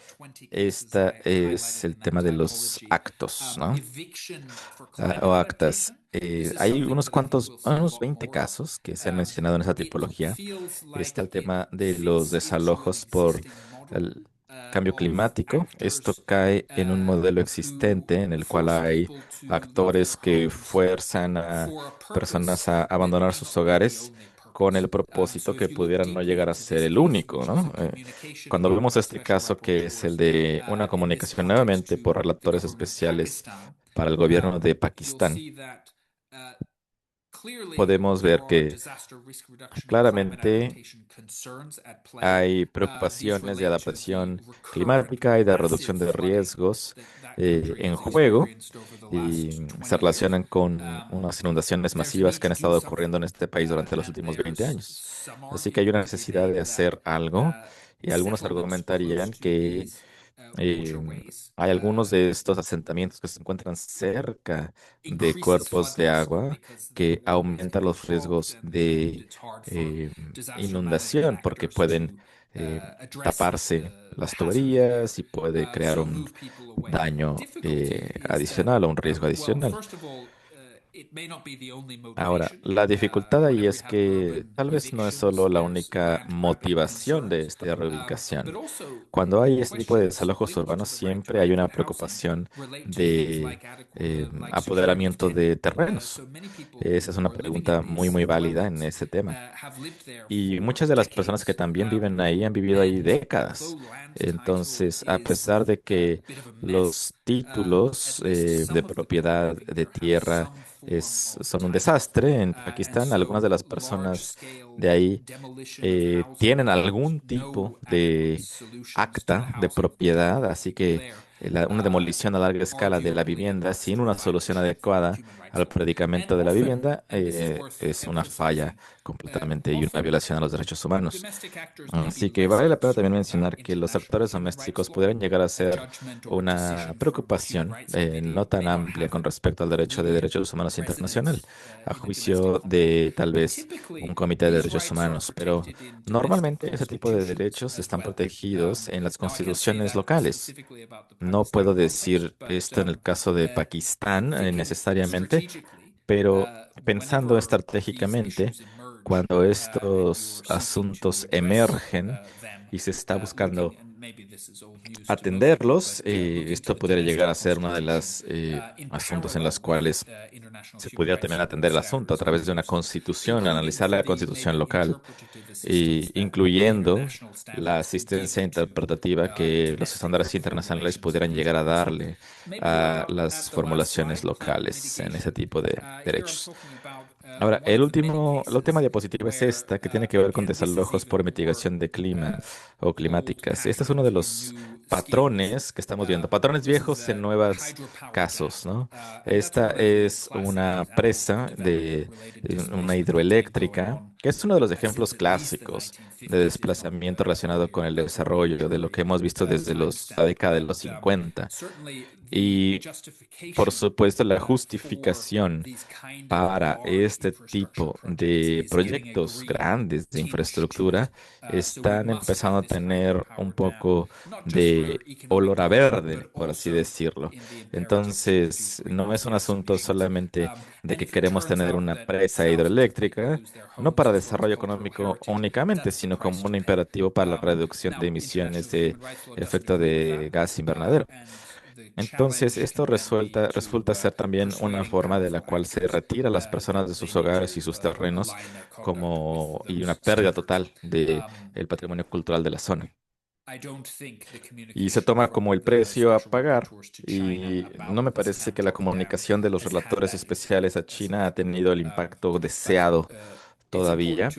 esta es el tema de los actos, ¿no? O actas. Hay unos 20 casos que se han mencionado en esa tipología. Está el tema de los desalojos por el cambio climático. Esto cae en un modelo existente en el cual hay actores que fuerzan a personas a abandonar sus hogares con el propósito que pudieran no llegar a ser el único, ¿no? Cuando vemos este caso, que es el de una comunicación nuevamente por relatores especiales para el gobierno de Pakistán, podemos ver que claramente hay preocupaciones de adaptación climática y de reducción de riesgos en juego y se relacionan con unas inundaciones masivas que han estado ocurriendo en este país durante los últimos 20 años. Así que hay una necesidad de hacer algo y algunos argumentarían que eh, hay algunos de estos asentamientos que se encuentran cerca de cuerpos de agua que aumentan los riesgos de eh, inundación porque pueden taparse las tuberías y puede crear un daño adicional o un riesgo adicional. Ahora, la dificultad ahí es que tal vez no es solo la única motivación de esta reubicación. Cuando hay este tipo de desalojos urbanos, siempre hay una preocupación de apoderamiento de terrenos. Esa es una pregunta muy, muy válida en ese tema. Y muchas de las personas que también viven ahí han vivido ahí décadas. Entonces, a pesar de que los títulos de propiedad de tierra son un desastre en Pakistán, algunas de las personas de ahí tienen algún tipo de acta de propiedad, así que una demolición a larga escala de la vivienda sin una solución adecuada al predicamento de la vivienda es una falla completamente y una violación a los derechos humanos. Así que vale la pena también mencionar que los actores domésticos pudieran llegar a ser una preocupación no tan amplia con respecto al derecho de derechos humanos internacional, a juicio de tal vez un comité de derechos humanos, pero normalmente ese tipo de derechos están protegidos en las constituciones locales. No puedo decir esto en el caso de Pakistán necesariamente, pero pensando estratégicamente, cuando estos asuntos emergen y se está buscando atenderlos. Esto podría llegar a ser uno de los asuntos en los cuales se pudiera también atender el asunto a través de una constitución, analizar la constitución local, incluyendo la asistencia interpretativa que los estándares internacionales pudieran llegar a darle a las formulaciones locales en ese tipo de derechos. Ahora, la última diapositiva es esta, que tiene que ver con desalojos por mitigación de clima o climáticas. Este es uno de los patrones que estamos viendo, patrones viejos en nuevos casos, ¿no? Esta es una presa de una hidroeléctrica, que es uno de los ejemplos clásicos de desplazamiento relacionado con el desarrollo de lo que hemos visto desde la década de los 50. Y por supuesto, la justificación para este tipo de proyectos grandes de infraestructura están empezando a tener un poco de olor a verde, por así decirlo. Entonces, no es un asunto solamente de que queremos tener una presa hidroeléctrica, no para desarrollo económico únicamente, sino como un imperativo para la reducción de emisiones de efecto de gas invernadero. Entonces, esto resulta ser también una forma de la cual se retira a las personas de sus hogares y sus terrenos y una pérdida total del patrimonio cultural de la zona. Y se toma como el precio a pagar. Y no me parece que la comunicación de los relatores especiales a China ha tenido el impacto deseado todavía,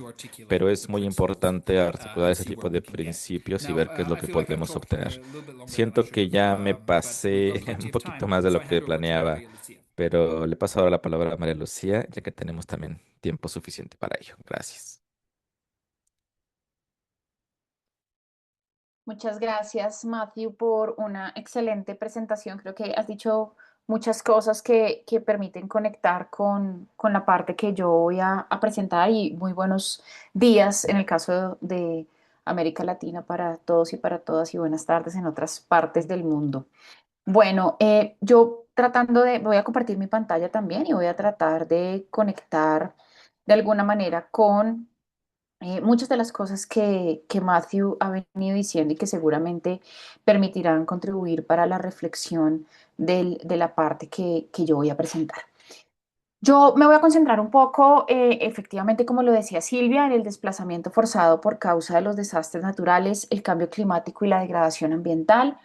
pero es muy importante articular ese tipo de principios y ver qué es lo que podemos obtener. Siento que ya me pasé un poquito más de lo que planeaba, pero le paso ahora la palabra a María Lucía, ya que tenemos también tiempo suficiente para ello. Gracias. Muchas gracias, Matthew, por una excelente presentación. Creo que has dicho muchas cosas que permiten conectar con la parte que yo voy a presentar y muy buenos días en el caso de América Latina para todos y para todas y buenas tardes en otras partes del mundo. Bueno, yo voy a compartir mi pantalla también y voy a tratar de conectar de alguna manera con muchas de las cosas que Matthew ha venido diciendo y que seguramente permitirán contribuir para la reflexión de la parte que yo voy a presentar. Yo me voy a concentrar un poco, efectivamente, como lo decía Silvia, en el desplazamiento forzado por causa de los desastres naturales, el cambio climático y la degradación ambiental.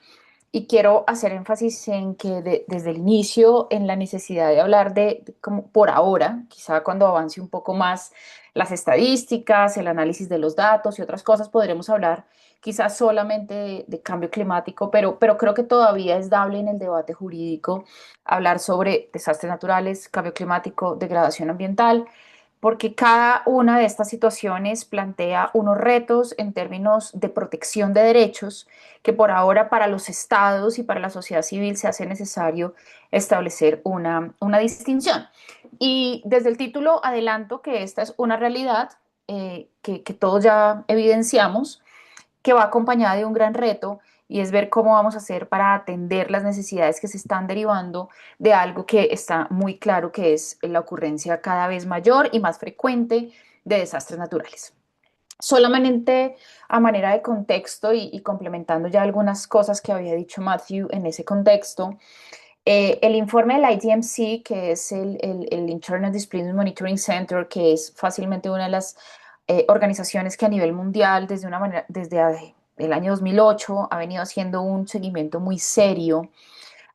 Y quiero hacer énfasis en que desde el inicio, en la necesidad de hablar como por ahora, quizá cuando avance un poco más las estadísticas, el análisis de los datos y otras cosas, podremos hablar quizás solamente de cambio climático, pero creo que todavía es dable en el debate jurídico hablar sobre desastres naturales, cambio climático, degradación ambiental, porque cada una de estas situaciones plantea unos retos en términos de protección de derechos que por ahora para los estados y para la sociedad civil se hace necesario establecer una distinción. Y desde el título adelanto que esta es una realidad que todos ya evidenciamos, que va acompañada de un gran reto y es ver cómo vamos a hacer para atender las necesidades que se están derivando de algo que está muy claro que es la ocurrencia cada vez mayor y más frecuente de desastres naturales. Solamente a manera de contexto y complementando ya algunas cosas que había dicho Matthew en ese contexto, el informe del IDMC, que es el Internal Discipline Monitoring Center, que es fácilmente una de las organizaciones que a nivel mundial desde el año 2008 ha venido haciendo un seguimiento muy serio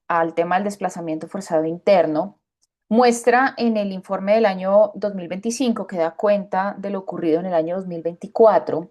al tema del desplazamiento forzado interno, muestra en el informe del año 2025 que da cuenta de lo ocurrido en el año 2024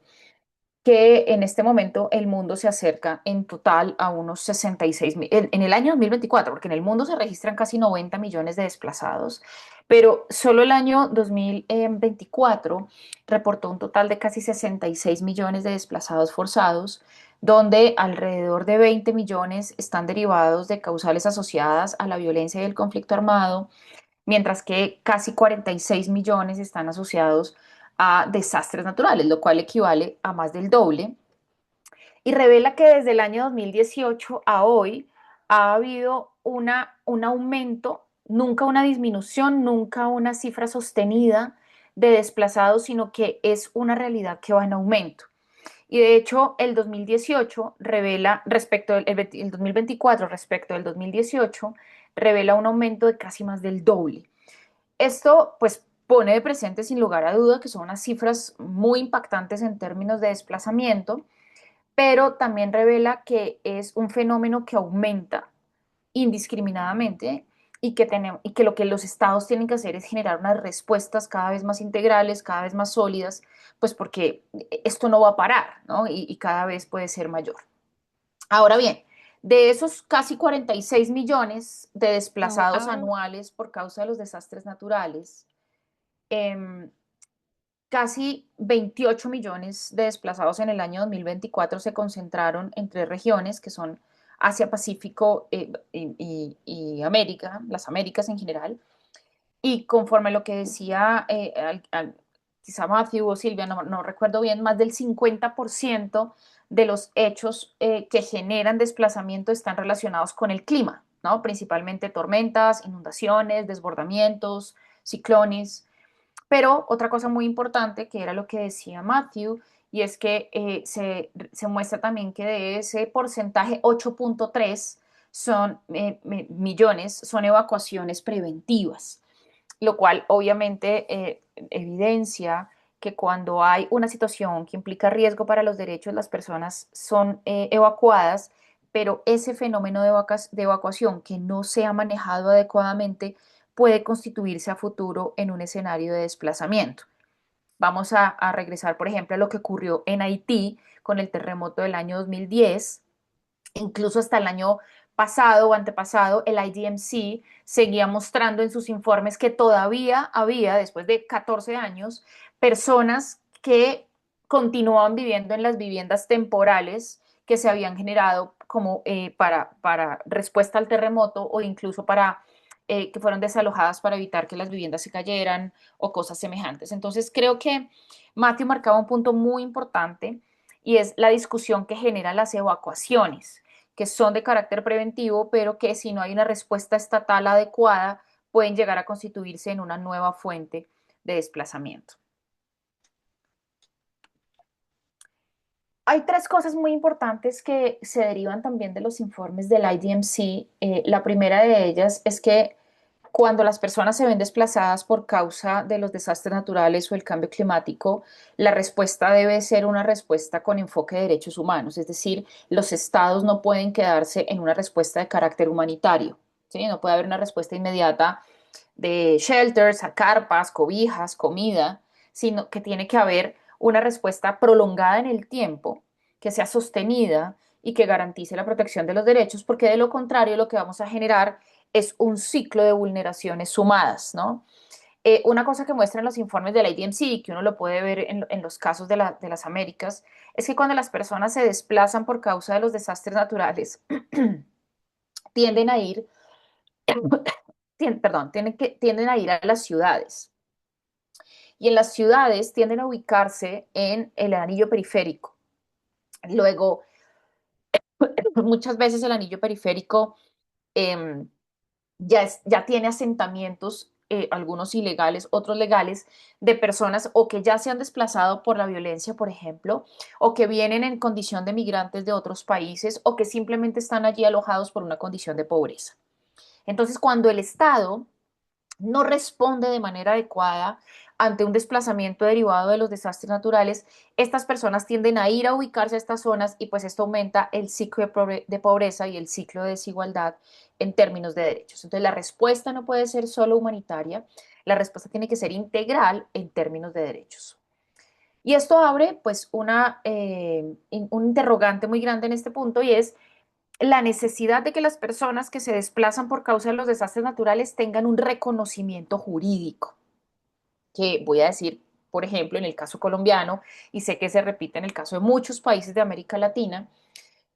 que en este momento el mundo se acerca en total a unos 66 en el año 2024, porque en el mundo se registran casi 90 millones de desplazados, pero solo el año 2024 reportó un total de casi 66 millones de desplazados forzados, donde alrededor de 20 millones están derivados de causales asociadas a la violencia y el conflicto armado, mientras que casi 46 millones están asociados a desastres naturales, lo cual equivale a más del doble, y revela que desde el año 2018 a hoy ha habido un aumento, nunca una disminución, nunca una cifra sostenida de desplazados, sino que es una realidad que va en aumento. Y de hecho, el 2018 revela respecto el 2024 respecto del 2018 revela un aumento de casi más del doble. Esto pues pone de presente sin lugar a duda que son unas cifras muy impactantes en términos de desplazamiento, pero también revela que es un fenómeno que aumenta indiscriminadamente y que lo que los estados tienen que hacer es generar unas respuestas cada vez más integrales, cada vez más sólidas, pues porque esto no va a parar, ¿no? Y cada vez puede ser mayor. Ahora bien, de esos casi 46 millones de desplazados anuales por causa de los desastres naturales, eh, casi 28 millones de desplazados en el año 2024 se concentraron en tres regiones, que son Asia, Pacífico y América, las Américas en general. Y conforme a lo que decía quizá Matthew o Silvia, no recuerdo bien, más del 50% de los hechos que generan desplazamiento están relacionados con el clima, ¿no? Principalmente tormentas, inundaciones, desbordamientos, ciclones. Pero otra cosa muy importante, que era lo que decía Matthew, y es que se muestra también que de ese porcentaje, 8.3 son, millones son evacuaciones preventivas, lo cual obviamente evidencia que cuando hay una situación que implica riesgo para los derechos, las personas son evacuadas, pero ese fenómeno de evacuación que no se ha manejado adecuadamente puede constituirse a futuro en un escenario de desplazamiento. Vamos a regresar, por ejemplo, a lo que ocurrió en Haití con el terremoto del año 2010. Incluso hasta el año pasado o antepasado, el IDMC seguía mostrando en sus informes que todavía había, después de 14 años, personas que continuaban viviendo en las viviendas temporales que se habían generado como para respuesta al terremoto o incluso para que fueron desalojadas para evitar que las viviendas se cayeran o cosas semejantes. Entonces creo que Matthew marcaba un punto muy importante y es la discusión que generan las evacuaciones, que son de carácter preventivo, pero que si no hay una respuesta estatal adecuada, pueden llegar a constituirse en una nueva fuente de desplazamiento. Hay tres cosas muy importantes que se derivan también de los informes del IDMC. La primera de ellas es que cuando las personas se ven desplazadas por causa de los desastres naturales o el cambio climático, la respuesta debe ser una respuesta con enfoque de derechos humanos, es decir, los estados no pueden quedarse en una respuesta de carácter humanitario, ¿sí? No puede haber una respuesta inmediata de shelters, carpas, cobijas, comida, sino que tiene que haber una respuesta prolongada en el tiempo, que sea sostenida y que garantice la protección de los derechos, porque de lo contrario lo que vamos a generar es un ciclo de vulneraciones sumadas, ¿no? Una cosa que muestran los informes de la IDMC y que uno lo puede ver en los casos de las Américas es que cuando las personas se desplazan por causa de los desastres naturales, tienden a ir, tienden a ir a las ciudades. Y en las ciudades tienden a ubicarse en el anillo periférico. Luego, muchas veces el anillo periférico eh, ya tiene asentamientos, algunos ilegales, otros legales, de personas o que ya se han desplazado por la violencia, por ejemplo, o que vienen en condición de migrantes de otros países, o que simplemente están allí alojados por una condición de pobreza. Entonces, cuando el Estado no responde de manera adecuada ante un desplazamiento derivado de los desastres naturales, estas personas tienden a ir a ubicarse a estas zonas y pues esto aumenta el ciclo de pobreza y el ciclo de desigualdad en términos de derechos. Entonces la respuesta no puede ser solo humanitaria, la respuesta tiene que ser integral en términos de derechos. Y esto abre pues un interrogante muy grande en este punto y es la necesidad de que las personas que se desplazan por causa de los desastres naturales tengan un reconocimiento jurídico, que voy a decir, por ejemplo, en el caso colombiano, y sé que se repite en el caso de muchos países de América Latina,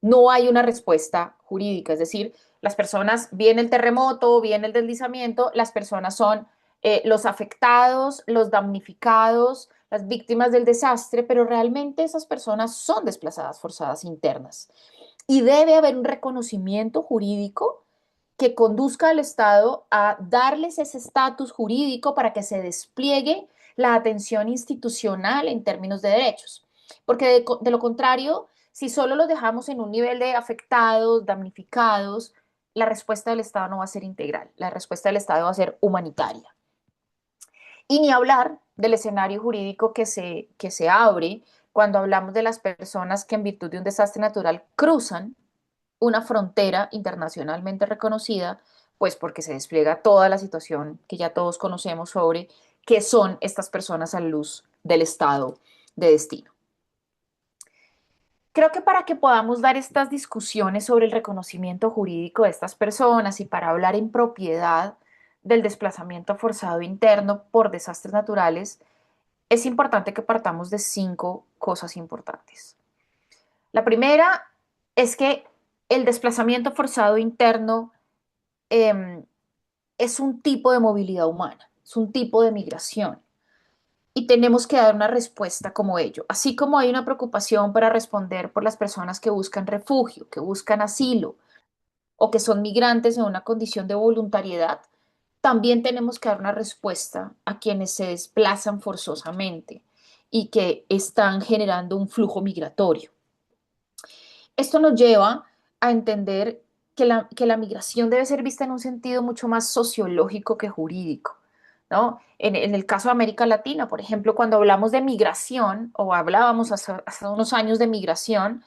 no hay una respuesta jurídica, es decir, las personas, viene el terremoto, viene el deslizamiento, las personas son los afectados, los damnificados, las víctimas del desastre, pero realmente esas personas son desplazadas forzadas internas y debe haber un reconocimiento jurídico que conduzca al Estado a darles ese estatus jurídico para que se despliegue la atención institucional en términos de derechos. porque de lo contrario, si solo los dejamos en un nivel de afectados, damnificados, la respuesta del Estado no va a ser integral, la respuesta del Estado va a ser humanitaria. Y ni hablar del escenario jurídico que se abre cuando hablamos de las personas que en virtud de un desastre natural cruzan una frontera internacionalmente reconocida, pues porque se despliega toda la situación que ya todos conocemos sobre qué son estas personas a la luz del estado de destino. Creo que para que podamos dar estas discusiones sobre el reconocimiento jurídico de estas personas y para hablar en propiedad del desplazamiento forzado interno por desastres naturales, es importante que partamos de 5 cosas importantes. La primera es que el desplazamiento forzado interno eh, es un tipo de movilidad humana, es un tipo de migración y tenemos que dar una respuesta como ello. Así como hay una preocupación para responder por las personas que buscan refugio, que buscan asilo o que son migrantes en una condición de voluntariedad, también tenemos que dar una respuesta a quienes se desplazan forzosamente y que están generando un flujo migratorio. Esto nos lleva a entender que la migración debe ser vista en un sentido mucho más sociológico que jurídico, ¿no? En el caso de América Latina, por ejemplo, cuando hablamos de migración o hablábamos hace unos años de migración,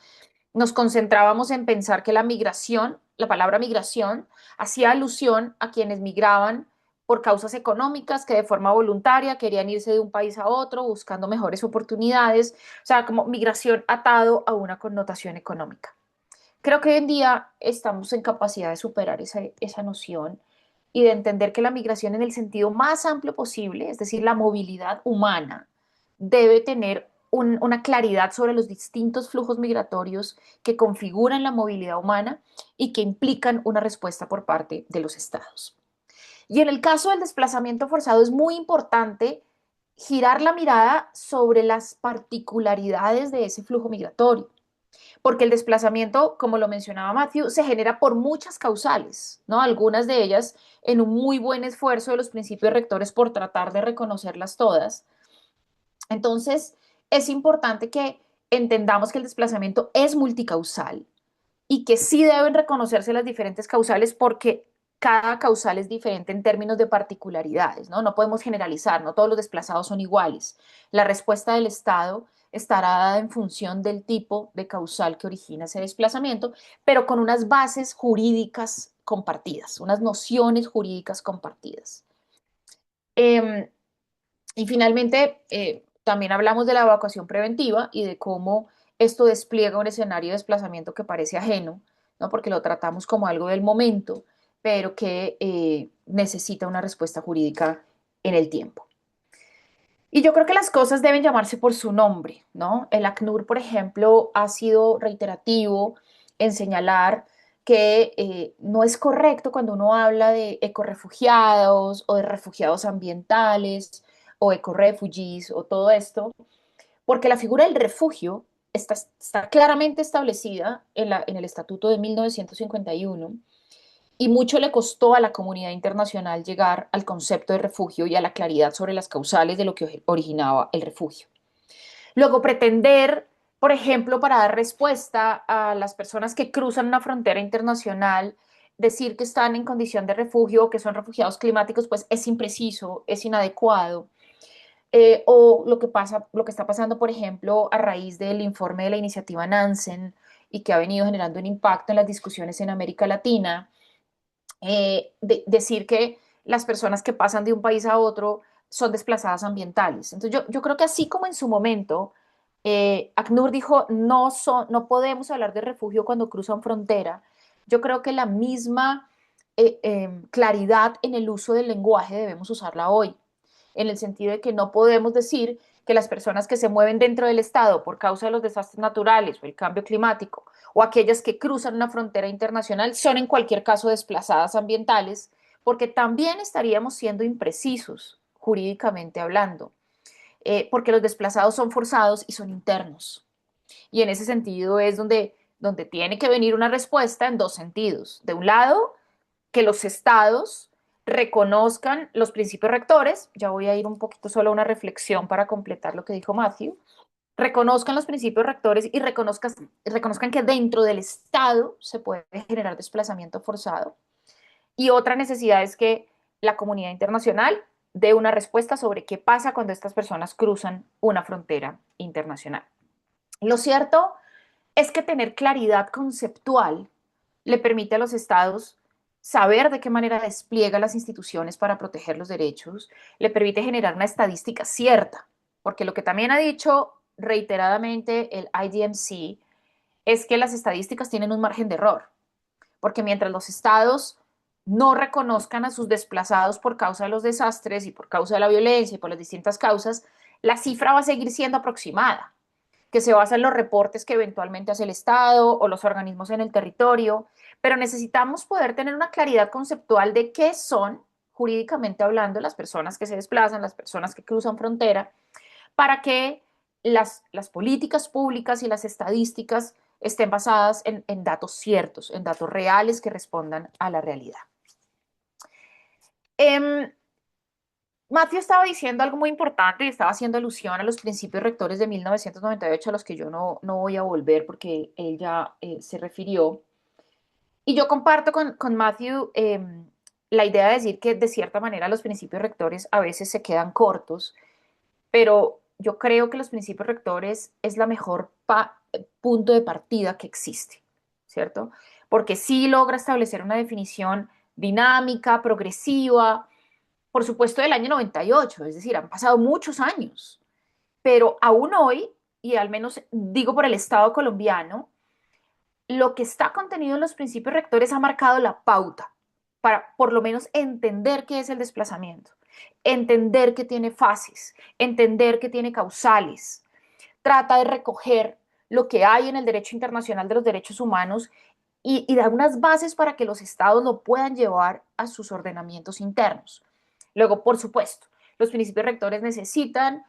nos concentrábamos en pensar que la migración, la palabra migración, hacía alusión a quienes migraban por causas económicas que de forma voluntaria querían irse de un país a otro buscando mejores oportunidades, o sea, como migración atado a una connotación económica. Creo que hoy en día estamos en capacidad de superar esa noción y de entender que la migración en el sentido más amplio posible, es decir, la movilidad humana, debe tener una claridad sobre los distintos flujos migratorios que configuran la movilidad humana y que implican una respuesta por parte de los estados. Y en el caso del desplazamiento forzado es muy importante girar la mirada sobre las particularidades de ese flujo migratorio, porque el desplazamiento, como lo mencionaba Matthew, se genera por muchas causales, ¿no? Algunas de ellas en un muy buen esfuerzo de los principios rectores por tratar de reconocerlas todas. Entonces, es importante que entendamos que el desplazamiento es multicausal y que sí deben reconocerse las diferentes causales porque cada causal es diferente en términos de particularidades, ¿no? No podemos generalizar, no todos los desplazados son iguales. La respuesta del Estado estará dada en función del tipo de causal que origina ese desplazamiento, pero con unas bases jurídicas compartidas, unas nociones jurídicas compartidas. Eh, y finalmente, también hablamos de la evacuación preventiva y de cómo esto despliega un escenario de desplazamiento que parece ajeno, ¿no? Porque lo tratamos como algo del momento, pero que necesita una respuesta jurídica en el tiempo. Y yo creo que las cosas deben llamarse por su nombre, ¿no? El ACNUR, por ejemplo, ha sido reiterativo en señalar que no es correcto cuando uno habla de ecorefugiados o de refugiados ambientales o ecorefugees o todo esto, porque la figura del refugio está claramente establecida en el Estatuto de 1951 y mucho le costó a la comunidad internacional llegar al concepto de refugio y a la claridad sobre las causales de lo que originaba el refugio. Luego, pretender, por ejemplo, para dar respuesta a las personas que cruzan una frontera internacional, decir que están en condición de refugio o que son refugiados climáticos, pues es impreciso, es inadecuado. O lo que está pasando, por ejemplo, a raíz del informe de la iniciativa Nansen y que ha venido generando un impacto en las discusiones en América Latina, decir que las personas que pasan de un país a otro son desplazadas ambientales. Entonces yo creo que así como en su momento ACNUR dijo no podemos hablar de refugio cuando cruzan frontera, yo creo que la misma claridad en el uso del lenguaje debemos usarla hoy, en el sentido de que no podemos decir que las personas que se mueven dentro del Estado por causa de los desastres naturales o el cambio climático o aquellas que cruzan una frontera internacional son en cualquier caso desplazadas ambientales, porque también estaríamos siendo imprecisos jurídicamente hablando, porque los desplazados son forzados y son internos. Y en ese sentido es donde tiene que venir una respuesta en dos sentidos. De un lado, que los estados reconozcan los principios rectores. Ya voy a ir un poquito solo a una reflexión para completar lo que dijo Matthew. reconozcan los principios rectores y reconozcan que dentro del Estado se puede generar desplazamiento forzado. Y otra necesidad es que la comunidad internacional dé una respuesta sobre qué pasa cuando estas personas cruzan una frontera internacional. Lo cierto es que tener claridad conceptual le permite a los estados saber de qué manera despliega las instituciones para proteger los derechos, le permite generar una estadística cierta, porque lo que también ha dicho reiteradamente el IDMC es que las estadísticas tienen un margen de error, porque mientras los estados no reconozcan a sus desplazados por causa de los desastres y por causa de la violencia y por las distintas causas, la cifra va a seguir siendo aproximada, que se basa en los reportes que eventualmente hace el Estado o los organismos en el territorio, pero necesitamos poder tener una claridad conceptual de qué son, jurídicamente hablando, las personas que se desplazan, las personas que cruzan frontera, para que las políticas públicas y las estadísticas estén basadas en datos ciertos, en datos reales que respondan a la realidad. Matthew estaba diciendo algo muy importante y estaba haciendo alusión a los principios rectores de 1998 a los que yo no voy a volver porque él ya se refirió. Y yo comparto con Matthew la idea de decir que de cierta manera los principios rectores a veces se quedan cortos, pero yo creo que los principios rectores es la mejor punto de partida que existe, ¿cierto? Porque sí logra establecer una definición dinámica, progresiva, por supuesto del año 98, es decir, han pasado muchos años, pero aún hoy, y al menos digo por el Estado colombiano, lo que está contenido en los principios rectores ha marcado la pauta para por lo menos entender qué es el desplazamiento, entender que tiene fases, entender que tiene causales, trata de recoger lo que hay en el derecho internacional de los derechos humanos y da unas bases para que los estados lo puedan llevar a sus ordenamientos internos. Luego, por supuesto, los principios rectores necesitan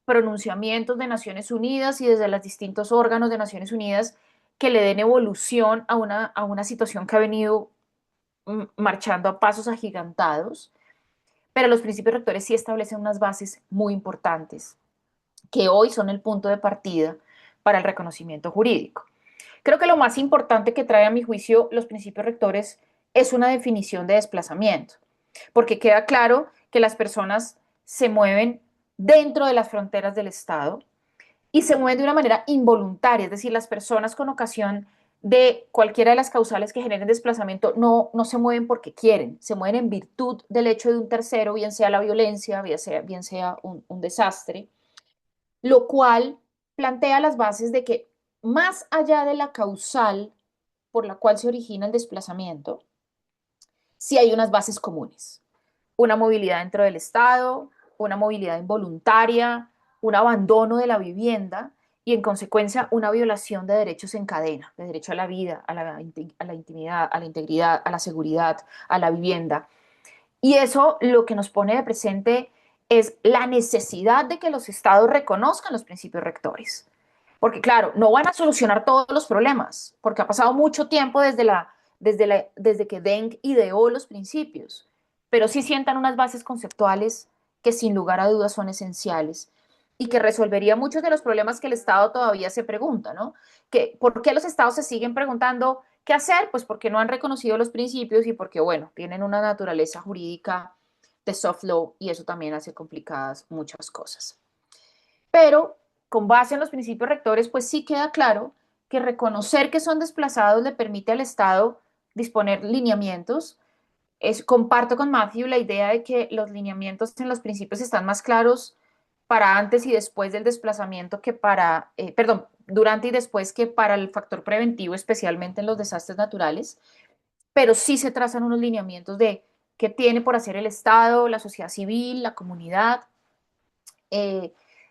pronunciamientos de Naciones Unidas y desde los distintos órganos de Naciones Unidas que le den evolución a una situación que ha venido marchando a pasos agigantados, pero los principios rectores sí establecen unas bases muy importantes que hoy son el punto de partida para el reconocimiento jurídico. Creo que lo más importante que trae a mi juicio los principios rectores es una definición de desplazamiento, porque queda claro que las personas se mueven dentro de las fronteras del Estado y se mueven de una manera involuntaria, es decir, las personas con ocasión de cualquiera de las causales que generen desplazamiento no se mueven porque quieren, se mueven en virtud del hecho de un tercero, bien sea la violencia, bien sea un desastre, lo cual plantea las bases de que más allá de la causal por la cual se origina el desplazamiento, sí hay unas bases comunes. Una movilidad dentro del Estado, una movilidad involuntaria, un abandono de la vivienda y en consecuencia una violación de derechos en cadena, de derecho a la vida, a la intimidad, a la integridad, a la seguridad, a la vivienda. Y eso lo que nos pone de presente es la necesidad de que los estados reconozcan los principios rectores. Porque claro, no van a solucionar todos los problemas, porque ha pasado mucho tiempo desde que Deng ideó los principios, pero sí sientan unas bases conceptuales que sin lugar a dudas son esenciales y que resolvería muchos de los problemas que el Estado todavía se pregunta, ¿no? ¿Por qué los Estados se siguen preguntando qué hacer? Pues porque no han reconocido los principios y porque, bueno, tienen una naturaleza jurídica de soft law y eso también hace complicadas muchas cosas. Pero con base en los principios rectores, pues sí queda claro que reconocer que son desplazados le permite al Estado disponer lineamientos. Comparto con Matthew la idea de que los lineamientos en los principios están más claros para antes y después del desplazamiento que durante y después que para el factor preventivo, especialmente en los desastres naturales, pero sí se trazan unos lineamientos de qué tiene por hacer el Estado, la sociedad civil, la comunidad.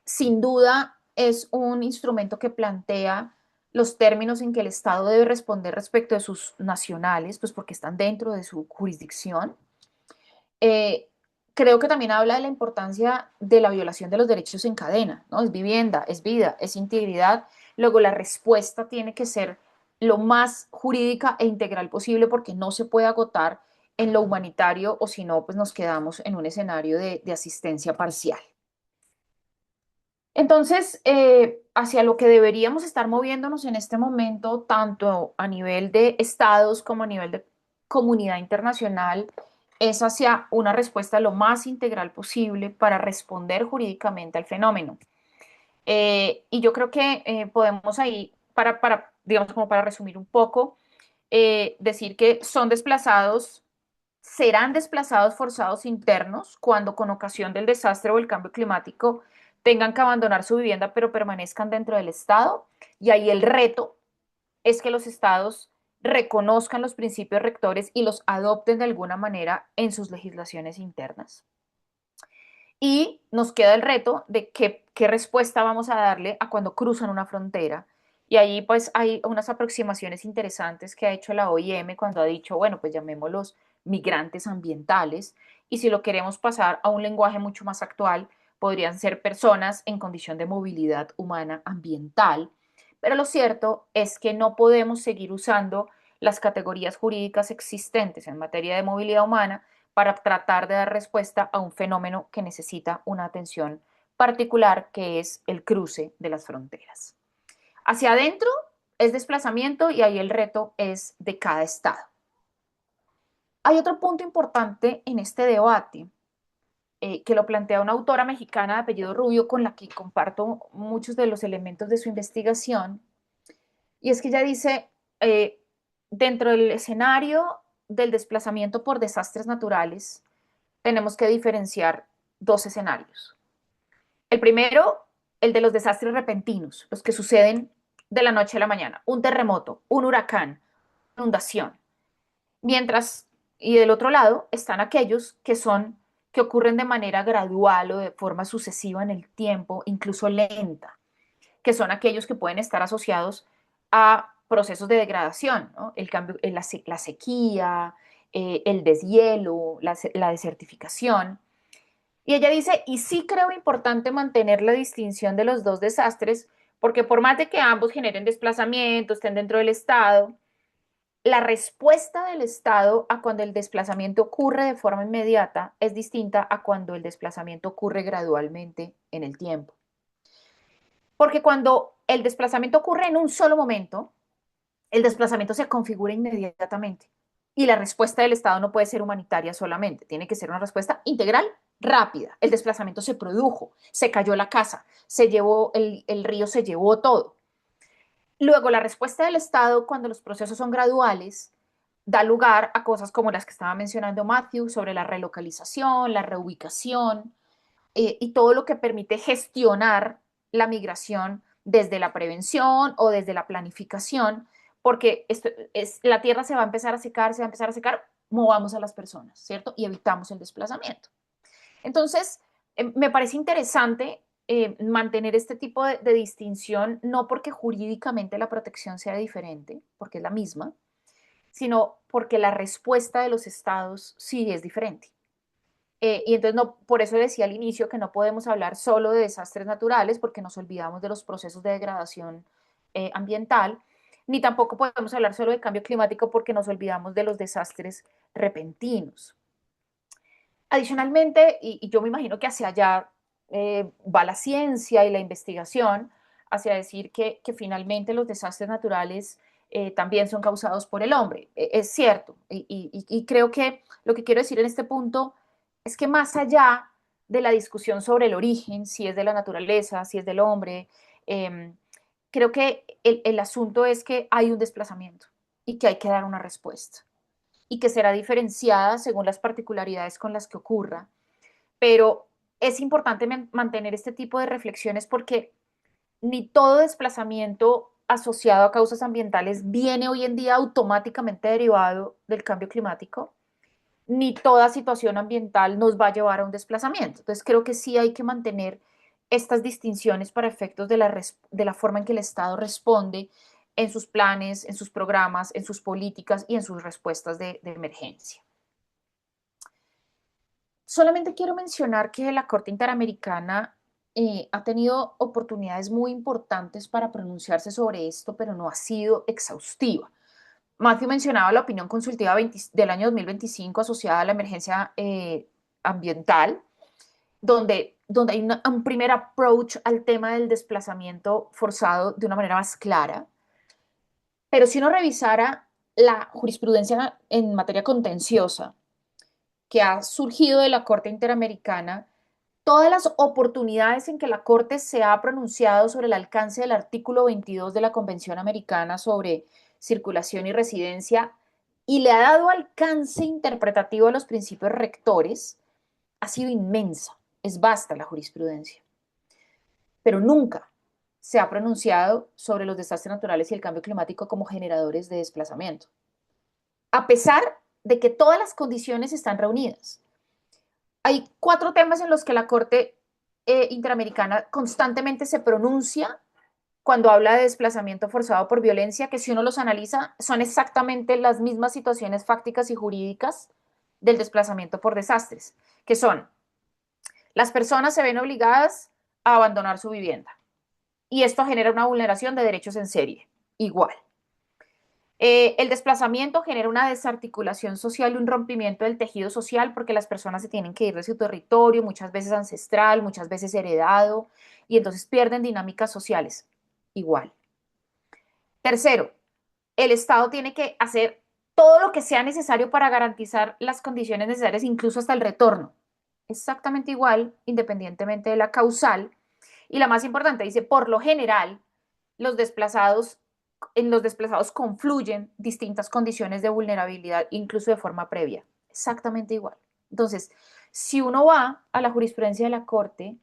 Sin duda es un instrumento que plantea los términos en que el Estado debe responder respecto de sus nacionales, pues porque están dentro de su jurisdicción. Creo que también habla de la importancia de la violación de los derechos en cadena, ¿no? Es vivienda, es vida, es integridad. Luego la respuesta tiene que ser lo más jurídica e integral posible porque no se puede agotar en lo humanitario o si no, pues nos quedamos en un escenario de asistencia parcial. Entonces, hacia lo que deberíamos estar moviéndonos en este momento, tanto a nivel de estados como a nivel de comunidad internacional, es hacia una respuesta lo más integral posible para responder jurídicamente al fenómeno. Y yo creo que podemos ahí, digamos, como para resumir un poco, decir que son desplazados, serán desplazados forzados internos cuando con ocasión del desastre o el cambio climático tengan que abandonar su vivienda pero permanezcan dentro del Estado. Y ahí el reto es que los Estados reconozcan los principios rectores y los adopten de alguna manera en sus legislaciones internas. Y nos queda el reto de qué respuesta vamos a darle a cuando cruzan una frontera. Y ahí pues hay unas aproximaciones interesantes que ha hecho la OIM cuando ha dicho, bueno, pues llamémoslos migrantes ambientales. Y si lo queremos pasar a un lenguaje mucho más actual, podrían ser personas en condición de movilidad humana ambiental. Pero lo cierto es que no podemos seguir usando las categorías jurídicas existentes en materia de movilidad humana para tratar de dar respuesta a un fenómeno que necesita una atención particular, que es el cruce de las fronteras. Hacia adentro es desplazamiento y ahí el reto es de cada estado. Hay otro punto importante en este debate que lo plantea una autora mexicana de apellido Rubio con la que comparto muchos de los elementos de su investigación, y es que ella dice, dentro del escenario del desplazamiento por desastres naturales, tenemos que diferenciar dos escenarios. El primero, el de los desastres repentinos, los que suceden de la noche a la mañana, un terremoto, un huracán, inundación. Mientras, y del otro lado, están aquellos que ocurren de manera gradual o de forma sucesiva en el tiempo, incluso lenta, que son aquellos que pueden estar asociados a procesos de degradación, ¿no? El cambio, la sequía, el deshielo, la desertificación. Y ella dice, y sí creo importante mantener la distinción de los dos desastres, porque por más de que ambos generen desplazamiento, estén dentro del Estado, la respuesta del Estado a cuando el desplazamiento ocurre de forma inmediata es distinta a cuando el desplazamiento ocurre gradualmente en el tiempo. Porque cuando el desplazamiento ocurre en un solo momento, el desplazamiento se configura inmediatamente. Y la respuesta del Estado no puede ser humanitaria solamente, tiene que ser una respuesta integral, rápida. El desplazamiento se produjo, se cayó la casa, se llevó, el río se llevó todo. Luego, la respuesta del Estado, cuando los procesos son graduales, da lugar a cosas como las que estaba mencionando Matthew sobre la relocalización, la reubicación y todo lo que permite gestionar la migración desde la prevención o desde la planificación, porque la tierra se va a empezar a secar, movamos a las personas, ¿cierto? Y evitamos el desplazamiento. Entonces, me parece interesante mantener este tipo de distinción, no porque jurídicamente la protección sea diferente, porque es la misma, sino porque la respuesta de los estados sí es diferente. Y entonces, no, por eso decía al inicio que no podemos hablar solo de desastres naturales, porque nos olvidamos de los procesos de degradación ambiental, ni tampoco podemos hablar solo de cambio climático porque nos olvidamos de los desastres repentinos. Adicionalmente, y yo me imagino que hacia allá va la ciencia y la investigación, hacia decir que finalmente los desastres naturales también son causados por el hombre. Es cierto, y creo que lo que quiero decir en este punto es que más allá de la discusión sobre el origen, si es de la naturaleza, si es del hombre, creo que el asunto es que hay un desplazamiento y que hay que dar una respuesta y que será diferenciada según las particularidades con las que ocurra. Pero es importante mantener este tipo de reflexiones porque ni todo desplazamiento asociado a causas ambientales viene hoy en día automáticamente derivado del cambio climático, ni toda situación ambiental nos va a llevar a un desplazamiento. Entonces creo que sí hay que mantener estas distinciones para efectos de la forma en que el Estado responde en sus planes, en sus programas, en sus políticas y en sus respuestas de emergencia. Solamente quiero mencionar que la Corte Interamericana ha tenido oportunidades muy importantes para pronunciarse sobre esto, pero no ha sido exhaustiva. Matthew mencionaba la opinión consultiva del año 2025 asociada a la emergencia ambiental, donde donde hay un primer approach al tema del desplazamiento forzado de una manera más clara. Pero si uno revisara la jurisprudencia en materia contenciosa que ha surgido de la Corte Interamericana, todas las oportunidades en que la Corte se ha pronunciado sobre el alcance del artículo 22 de la Convención Americana sobre circulación y residencia y le ha dado alcance interpretativo a los principios rectores, ha sido inmensa. Es vasta la jurisprudencia. Pero nunca se ha pronunciado sobre los desastres naturales y el cambio climático como generadores de desplazamiento, a pesar de que todas las condiciones están reunidas. Hay 4 temas en los que la Corte Interamericana constantemente se pronuncia cuando habla de desplazamiento forzado por violencia, que si uno los analiza son exactamente las mismas situaciones fácticas y jurídicas del desplazamiento por desastres, que son: las personas se ven obligadas a abandonar su vivienda y esto genera una vulneración de derechos en serie, igual. El desplazamiento genera una desarticulación social y un rompimiento del tejido social porque las personas se tienen que ir de su territorio, muchas veces ancestral, muchas veces heredado, y entonces pierden dinámicas sociales, igual. Tercero, el Estado tiene que hacer todo lo que sea necesario para garantizar las condiciones necesarias, incluso hasta el retorno. Exactamente igual, independientemente de la causal. Y la más importante, dice, por lo general, en los desplazados confluyen distintas condiciones de vulnerabilidad, incluso de forma previa. Exactamente igual. Entonces, si uno va a la jurisprudencia de la Corte,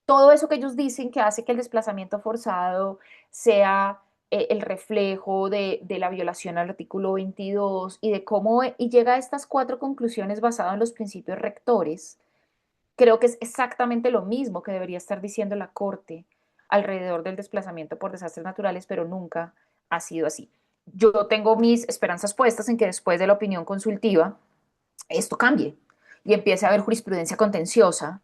todo eso que ellos dicen que hace que el desplazamiento forzado sea el reflejo de la violación al artículo 22 y de cómo y llega a estas 4 conclusiones basadas en los principios rectores, creo que es exactamente lo mismo que debería estar diciendo la Corte alrededor del desplazamiento por desastres naturales, pero nunca ha sido así. Yo tengo mis esperanzas puestas en que después de la opinión consultiva esto cambie y empiece a haber jurisprudencia contenciosa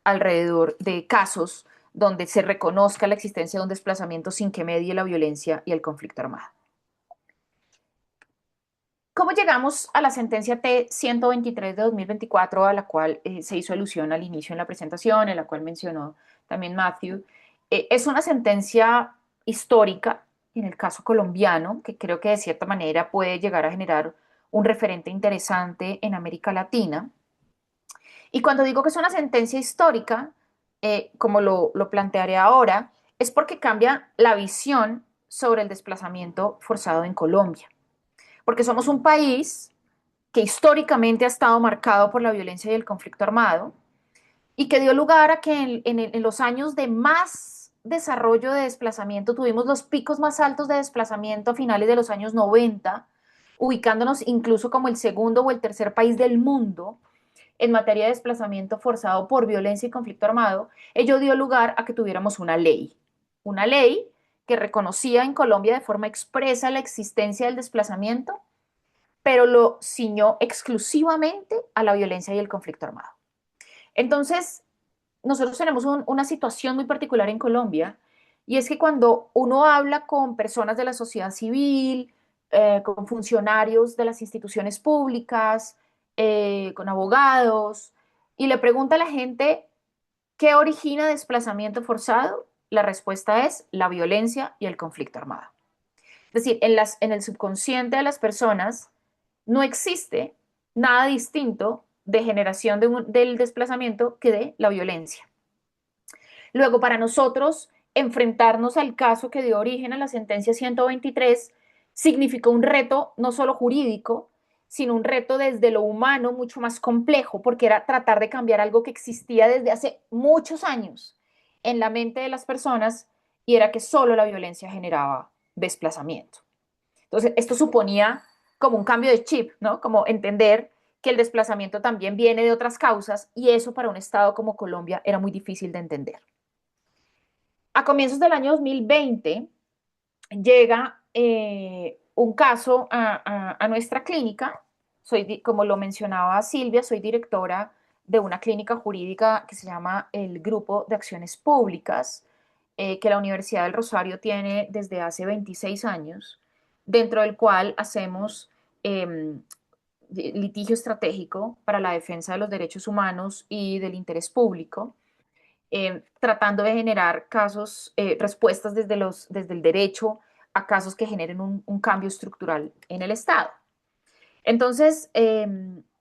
alrededor de casos donde se reconozca la existencia de un desplazamiento sin que medie la violencia y el conflicto armado. ¿Cómo llegamos a la sentencia T-123 de 2024, a la cual se hizo alusión al inicio en la presentación, en la cual mencionó también Matthew? Es una sentencia histórica en el caso colombiano, que creo que de cierta manera puede llegar a generar un referente interesante en América Latina. Y cuando digo que es una sentencia histórica, como lo plantearé ahora, es porque cambia la visión sobre el desplazamiento forzado en Colombia. Porque somos un país que históricamente ha estado marcado por la violencia y el conflicto armado y que dio lugar a que en los años de más desarrollo de desplazamiento tuvimos los picos más altos de desplazamiento a finales de los años 90, ubicándonos incluso como el segundo o el tercer país del mundo en materia de desplazamiento forzado por violencia y conflicto armado. Ello dio lugar a que tuviéramos una ley que reconocía en Colombia de forma expresa la existencia del desplazamiento, pero lo ciñó exclusivamente a la violencia y el conflicto armado. Entonces, nosotros tenemos una situación muy particular en Colombia, y es que cuando uno habla con personas de la sociedad civil, con funcionarios de las instituciones públicas, con abogados, y le pregunta a la gente qué origina desplazamiento forzado, la respuesta es la violencia y el conflicto armado. Es decir, en el subconsciente de las personas no existe nada distinto de generación del desplazamiento que de la violencia. Luego, para nosotros, enfrentarnos al caso que dio origen a la sentencia 123 significó un reto no solo jurídico, sino un reto desde lo humano mucho más complejo, porque era tratar de cambiar algo que existía desde hace muchos años en la mente de las personas, y era que solo la violencia generaba desplazamiento. Entonces, esto suponía como un cambio de chip, ¿no? Como entender que el desplazamiento también viene de otras causas, y eso para un estado como Colombia era muy difícil de entender. A comienzos del año 2020 llega un caso a nuestra clínica. Como lo mencionaba Silvia, soy directora de una clínica jurídica que se llama el Grupo de Acciones Públicas, que la Universidad del Rosario tiene desde hace 26 años, dentro del cual hacemos litigio estratégico para la defensa de los derechos humanos y del interés público. tratando de generar casos, respuestas desde el derecho a casos que generen un cambio estructural en el Estado. Entonces,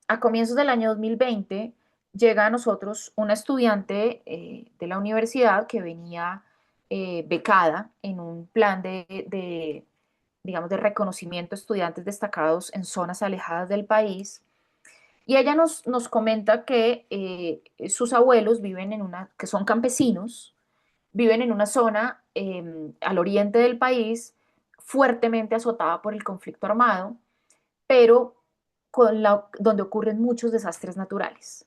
a comienzos del año 2020, llega a nosotros una estudiante de la universidad que venía becada en un plan digamos, de reconocimiento a estudiantes destacados en zonas alejadas del país. Y ella nos comenta que sus abuelos viven que son campesinos, viven en una zona al oriente del país fuertemente azotada por el conflicto armado, pero donde ocurren muchos desastres naturales.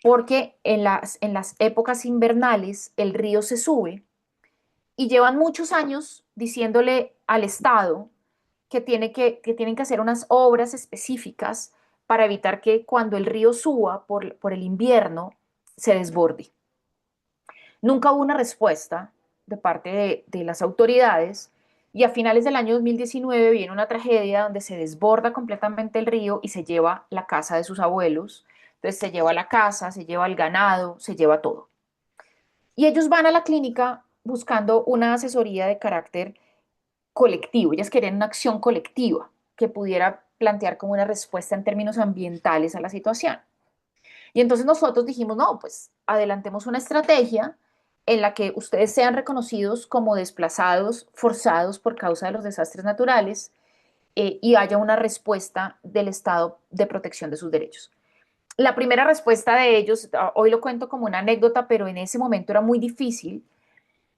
Porque en las épocas invernales el río se sube y llevan muchos años diciéndole al Estado que tienen que hacer unas obras específicas para evitar que cuando el río suba por el invierno se desborde. Nunca hubo una respuesta de parte de las autoridades y a finales del año 2019 viene una tragedia donde se desborda completamente el río y se lleva la casa de sus abuelos. Entonces se lleva la casa, se lleva el ganado, se lleva todo. Y ellos van a la clínica buscando una asesoría de carácter colectivo. Ellas querían una acción colectiva que pudiera plantear como una respuesta en términos ambientales a la situación. Y entonces nosotros dijimos, no, pues adelantemos una estrategia en la que ustedes sean reconocidos como desplazados, forzados por causa de los desastres naturales y haya una respuesta del Estado de protección de sus derechos. La primera respuesta de ellos, hoy lo cuento como una anécdota, pero en ese momento era muy difícil.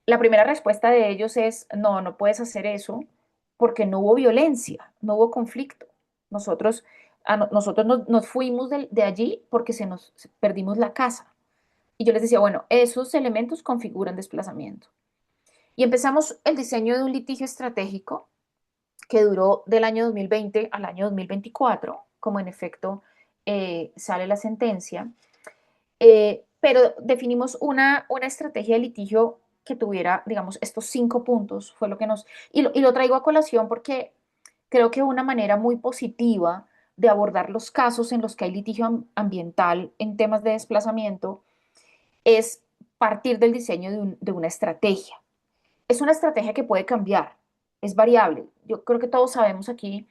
La primera respuesta de ellos es, no, no puedes hacer eso porque no hubo violencia, no hubo conflicto. Nosotros, nos fuimos de allí porque perdimos la casa. Y yo les decía, bueno, esos elementos configuran desplazamiento. Y empezamos el diseño de un litigio estratégico que duró del año 2020 al año 2024, como en efecto sale la sentencia. Pero definimos una estrategia de litigio que tuviera, digamos, estos 5 puntos, fue lo que y lo traigo a colación porque creo que una manera muy positiva de abordar los casos en los que hay litigio ambiental en temas de desplazamiento es partir del diseño de una estrategia. Es una estrategia que puede cambiar, es variable. Yo creo que todos sabemos aquí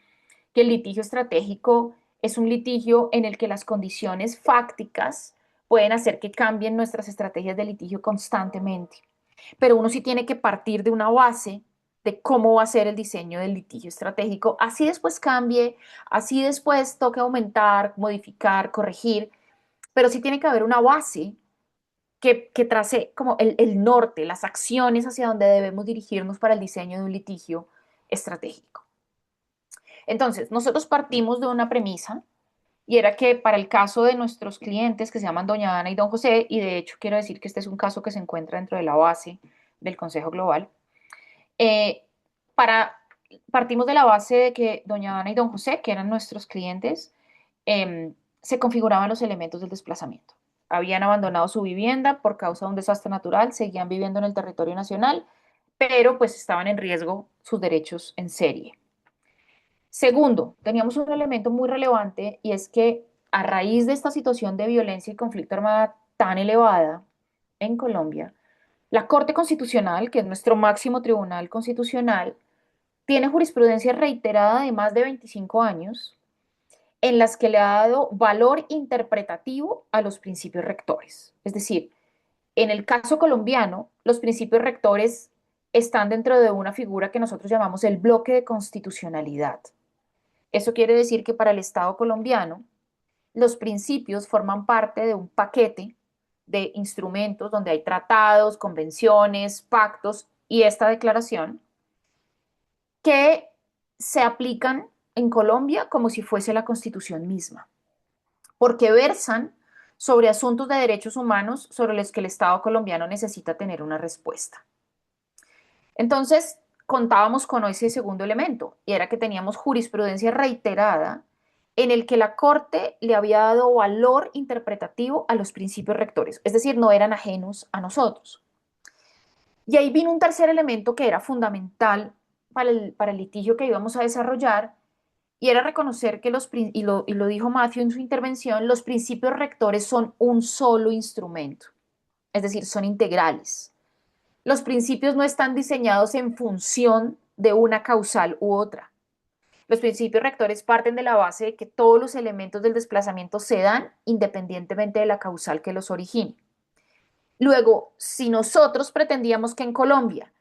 que el litigio estratégico es un litigio en el que las condiciones fácticas pueden hacer que cambien nuestras estrategias de litigio constantemente. Pero uno sí tiene que partir de una base de cómo va a ser el diseño del litigio estratégico. Así después cambie, así después toque aumentar, modificar, corregir, pero sí tiene que haber una base que trace como el norte, las acciones hacia donde debemos dirigirnos para el diseño de un litigio estratégico. Entonces, nosotros partimos de una premisa y era que para el caso de nuestros clientes que se llaman Doña Ana y Don José, y de hecho quiero decir que este es un caso que se encuentra dentro de la base del Consejo Global, eh, partimos de la base de que Doña Ana y Don José, que eran nuestros clientes, se configuraban los elementos del desplazamiento. Habían abandonado su vivienda por causa de un desastre natural, seguían viviendo en el territorio nacional, pero pues estaban en riesgo sus derechos en serie. Segundo, teníamos un elemento muy relevante y es que a raíz de esta situación de violencia y conflicto armado tan elevada en Colombia, la Corte Constitucional, que es nuestro máximo tribunal constitucional, tiene jurisprudencia reiterada de más de 25 años en las que le ha dado valor interpretativo a los principios rectores. Es decir, en el caso colombiano, los principios rectores están dentro de una figura que nosotros llamamos el bloque de constitucionalidad. Eso quiere decir que para el Estado colombiano, los principios forman parte de un paquete de instrumentos donde hay tratados, convenciones, pactos y esta declaración que se aplican en Colombia como si fuese la Constitución misma, porque versan sobre asuntos de derechos humanos sobre los que el Estado colombiano necesita tener una respuesta. Entonces, contábamos con ese segundo elemento, y era que teníamos jurisprudencia reiterada en el que la Corte le había dado valor interpretativo a los principios rectores, es decir, no eran ajenos a nosotros. Y ahí vino un tercer elemento que era fundamental para el litigio que íbamos a desarrollar, y era reconocer que y lo dijo Matthew en su intervención, los principios rectores son un solo instrumento. es decir, son integrales. Los principios no están diseñados en función de una causal u otra. Los principios rectores parten de la base de que todos los elementos del desplazamiento se dan independientemente de la causal que los origine. Luego, si nosotros pretendíamos que en Colombia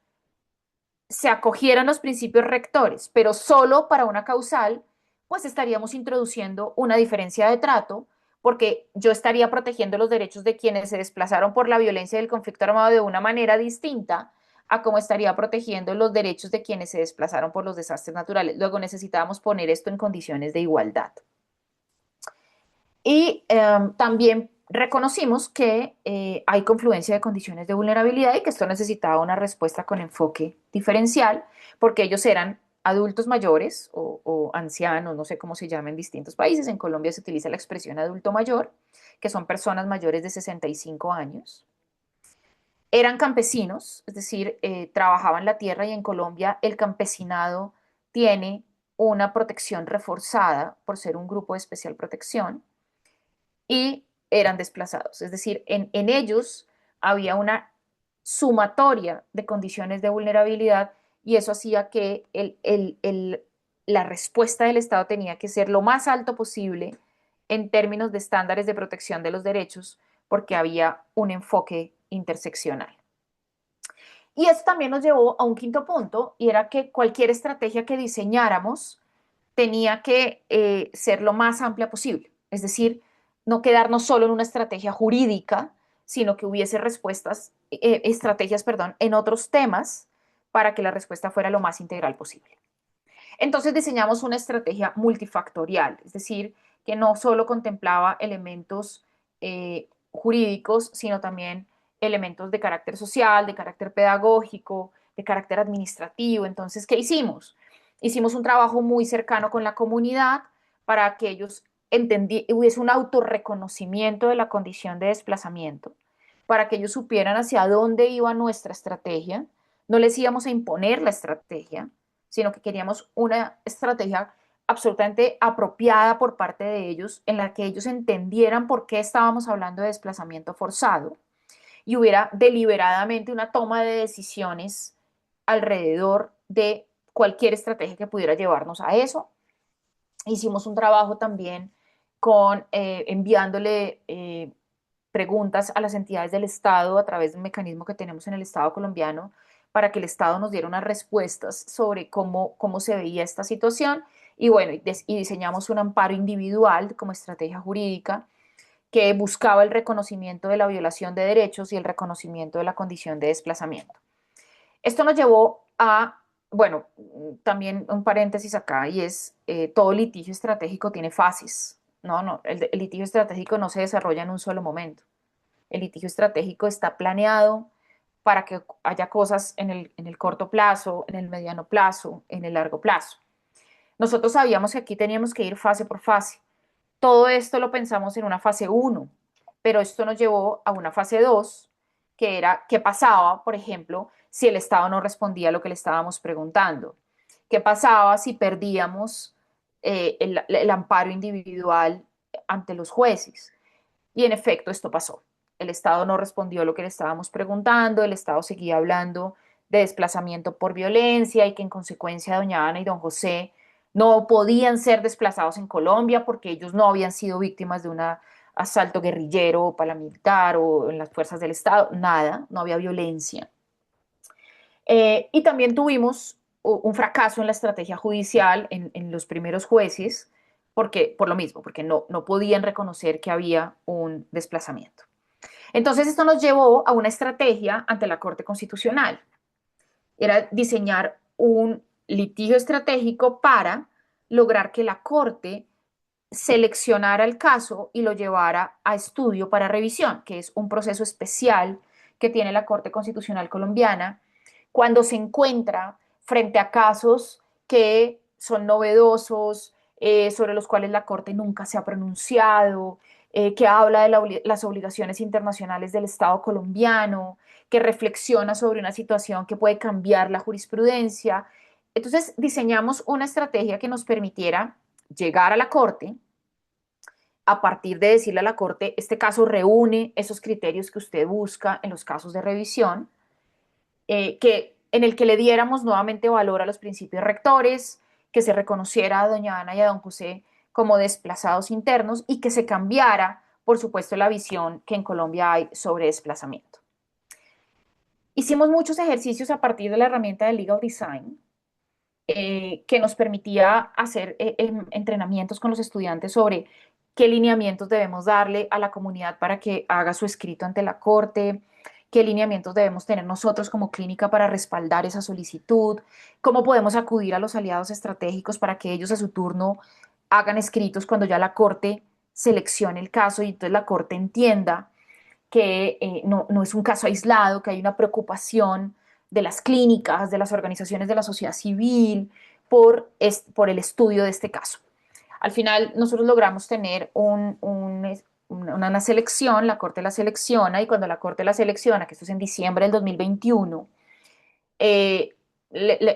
se acogieran los principios rectores, pero solo para una causal, pues estaríamos introduciendo una diferencia de trato, porque yo estaría protegiendo los derechos de quienes se desplazaron por la violencia del conflicto armado de una manera distinta a cómo estaría protegiendo los derechos de quienes se desplazaron por los desastres naturales. Luego necesitábamos poner esto en condiciones de igualdad. Y también reconocimos que hay confluencia de condiciones de vulnerabilidad y que esto necesitaba una respuesta con enfoque diferencial, porque ellos eran adultos mayores o ancianos, no sé cómo se llama en distintos países. En Colombia se utiliza la expresión adulto mayor, que son personas mayores de 65 años. Eran campesinos, es decir, trabajaban la tierra, y en Colombia el campesinado tiene una protección reforzada por ser un grupo de especial protección, y eran desplazados, es decir, en ellos había una sumatoria de condiciones de vulnerabilidad, y eso hacía que la respuesta del Estado tenía que ser lo más alto posible en términos de estándares de protección de los derechos, porque había un enfoque interseccional. Y esto también nos llevó a un quinto punto, y era que cualquier estrategia que diseñáramos tenía que ser lo más amplia posible, es decir, no quedarnos solo en una estrategia jurídica, sino que hubiese estrategias, en otros temas para que la respuesta fuera lo más integral posible. Entonces diseñamos una estrategia multifactorial, es decir, que no solo contemplaba elementos jurídicos, sino también elementos de carácter social, de carácter pedagógico, de carácter administrativo. Entonces, ¿qué hicimos? Hicimos un trabajo muy cercano con la comunidad para que ellos hubiese un autorreconocimiento de la condición de desplazamiento, para que ellos supieran hacia dónde iba nuestra estrategia. No les íbamos a imponer la estrategia, sino que queríamos una estrategia absolutamente apropiada por parte de ellos, en la que ellos entendieran por qué estábamos hablando de desplazamiento forzado, y hubiera deliberadamente una toma de decisiones alrededor de cualquier estrategia que pudiera llevarnos a eso. Hicimos un trabajo también con enviándole preguntas a las entidades del Estado a través de un mecanismo que tenemos en el Estado colombiano, para que el Estado nos diera unas respuestas sobre cómo se veía esta situación. Y bueno, y diseñamos un amparo individual como estrategia jurídica que buscaba el reconocimiento de la violación de derechos y el reconocimiento de la condición de desplazamiento. Esto nos llevó a, bueno, también un paréntesis acá, y es, todo litigio estratégico tiene fases. El litigio estratégico no se desarrolla en un solo momento. El litigio estratégico está planeado para que haya cosas en el corto plazo, en el mediano plazo, en el largo plazo. Nosotros sabíamos que aquí teníamos que ir fase por fase. Todo esto lo pensamos en una fase 1, pero esto nos llevó a una fase 2, que era qué pasaba, por ejemplo, si el Estado no respondía a lo que le estábamos preguntando. ¿Qué pasaba si perdíamos el amparo individual ante los jueces? Y en efecto, esto pasó. El Estado no respondió a lo que le estábamos preguntando, el Estado seguía hablando de desplazamiento por violencia, y que en consecuencia doña Ana y don José no podían ser desplazados en Colombia porque ellos no habían sido víctimas de un asalto guerrillero o paramilitar o en las fuerzas del Estado, nada, no había violencia. Y también tuvimos un fracaso en la estrategia judicial en los primeros jueces, por lo mismo, porque no podían reconocer que había un desplazamiento. Entonces esto nos llevó a una estrategia ante la Corte Constitucional. Era diseñar un litigio estratégico para lograr que la Corte seleccionara el caso y lo llevara a estudio para revisión, que es un proceso especial que tiene la Corte Constitucional colombiana cuando se encuentra frente a casos que son novedosos, sobre los cuales la Corte nunca se ha pronunciado, que habla de las obligaciones internacionales del Estado colombiano, que reflexiona sobre una situación que puede cambiar la jurisprudencia. Entonces diseñamos una estrategia que nos permitiera llegar a la Corte, a partir de decirle a la Corte, este caso reúne esos criterios que usted busca en los casos de revisión, en el que le diéramos nuevamente valor a los principios rectores, que se reconociera a doña Ana y a don José como desplazados internos y que se cambiara, por supuesto, la visión que en Colombia hay sobre desplazamiento. Hicimos muchos ejercicios a partir de la herramienta de Legal Design, que nos permitía hacer entrenamientos con los estudiantes sobre qué lineamientos debemos darle a la comunidad para que haga su escrito ante la Corte, qué lineamientos debemos tener nosotros como clínica para respaldar esa solicitud, cómo podemos acudir a los aliados estratégicos para que ellos a su turno hagan escritos cuando ya la Corte seleccione el caso y entonces la Corte entienda que no es un caso aislado, que hay una preocupación de las clínicas, de las organizaciones de la sociedad civil, por el estudio de este caso. Al final nosotros logramos tener una selección, la Corte la selecciona y cuando la Corte la selecciona, que esto es en diciembre del 2021,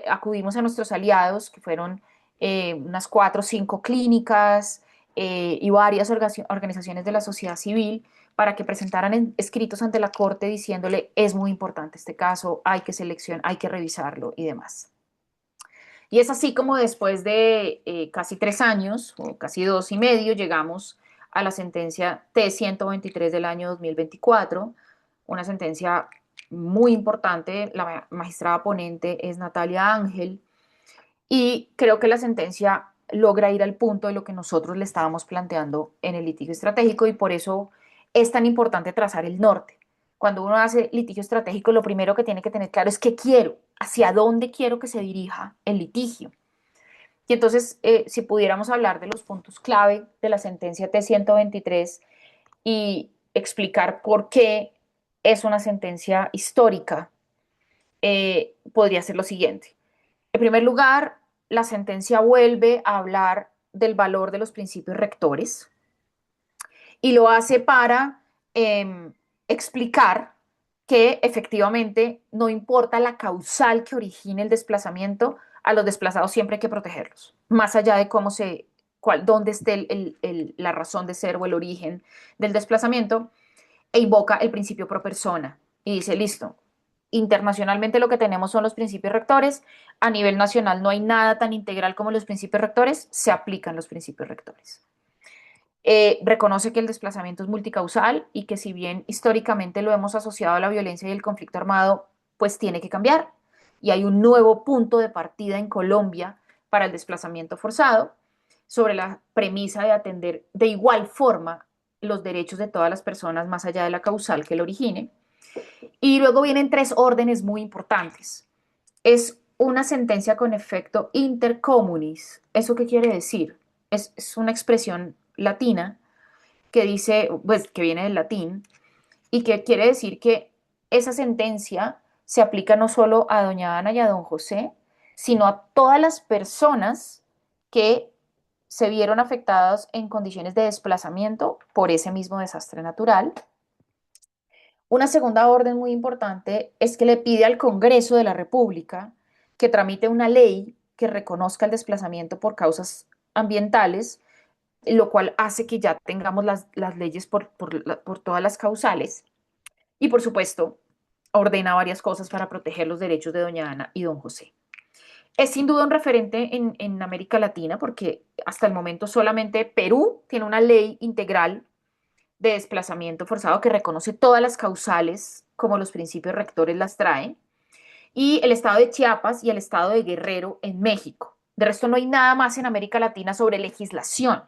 acudimos a nuestros aliados, que fueron unas 4 o 5 clínicas y varias organizaciones de la sociedad civil, para que presentaran escritos ante la Corte diciéndole es muy importante este caso, hay que revisarlo y demás. Y es así como después de casi 3 años, o casi 2 y medio, llegamos a la sentencia T-123 del año 2024, una sentencia muy importante. La magistrada ponente es Natalia Ángel, y creo que la sentencia logra ir al punto de lo que nosotros le estábamos planteando en el litigio estratégico, y por eso es tan importante trazar el norte. Cuando uno hace litigio estratégico, lo primero que tiene que tener claro es qué quiero, hacia dónde quiero que se dirija el litigio. Y entonces, si pudiéramos hablar de los puntos clave de la sentencia T-123 y explicar por qué es una sentencia histórica, podría ser lo siguiente. En primer lugar, la sentencia vuelve a hablar del valor de los principios rectores y lo hace para explicar que efectivamente no importa la causal que origine el desplazamiento, a los desplazados siempre hay que protegerlos, más allá de dónde esté la razón de ser o el origen del desplazamiento, e invoca el principio pro persona y dice, listo, internacionalmente lo que tenemos son los principios rectores, a nivel nacional no hay nada tan integral como los principios rectores, se aplican los principios rectores. Reconoce que el desplazamiento es multicausal y que si bien históricamente lo hemos asociado a la violencia y el conflicto armado, pues tiene que cambiar. Y hay un nuevo punto de partida en Colombia para el desplazamiento forzado, sobre la premisa de atender de igual forma los derechos de todas las personas más allá de la causal que lo origine. Y luego vienen 3 órdenes muy importantes. Es una sentencia con efecto inter communis. ¿Eso qué quiere decir? Es una expresión latina que dice, pues que viene del latín y que quiere decir que esa sentencia se aplica no solo a doña Ana y a don José, sino a todas las personas que se vieron afectadas en condiciones de desplazamiento por ese mismo desastre natural. Una segunda orden muy importante es que le pide al Congreso de la República que tramite una ley que reconozca el desplazamiento por causas ambientales, lo cual hace que ya tengamos las leyes por todas las causales. Y por supuesto, ordena varias cosas para proteger los derechos de doña Ana y don José. Es sin duda un referente en América Latina porque hasta el momento solamente Perú tiene una ley integral de desplazamiento forzado que reconoce todas las causales como los principios rectores las trae, y el estado de Chiapas y el estado de Guerrero en México. De resto no hay nada más en América Latina sobre legislación.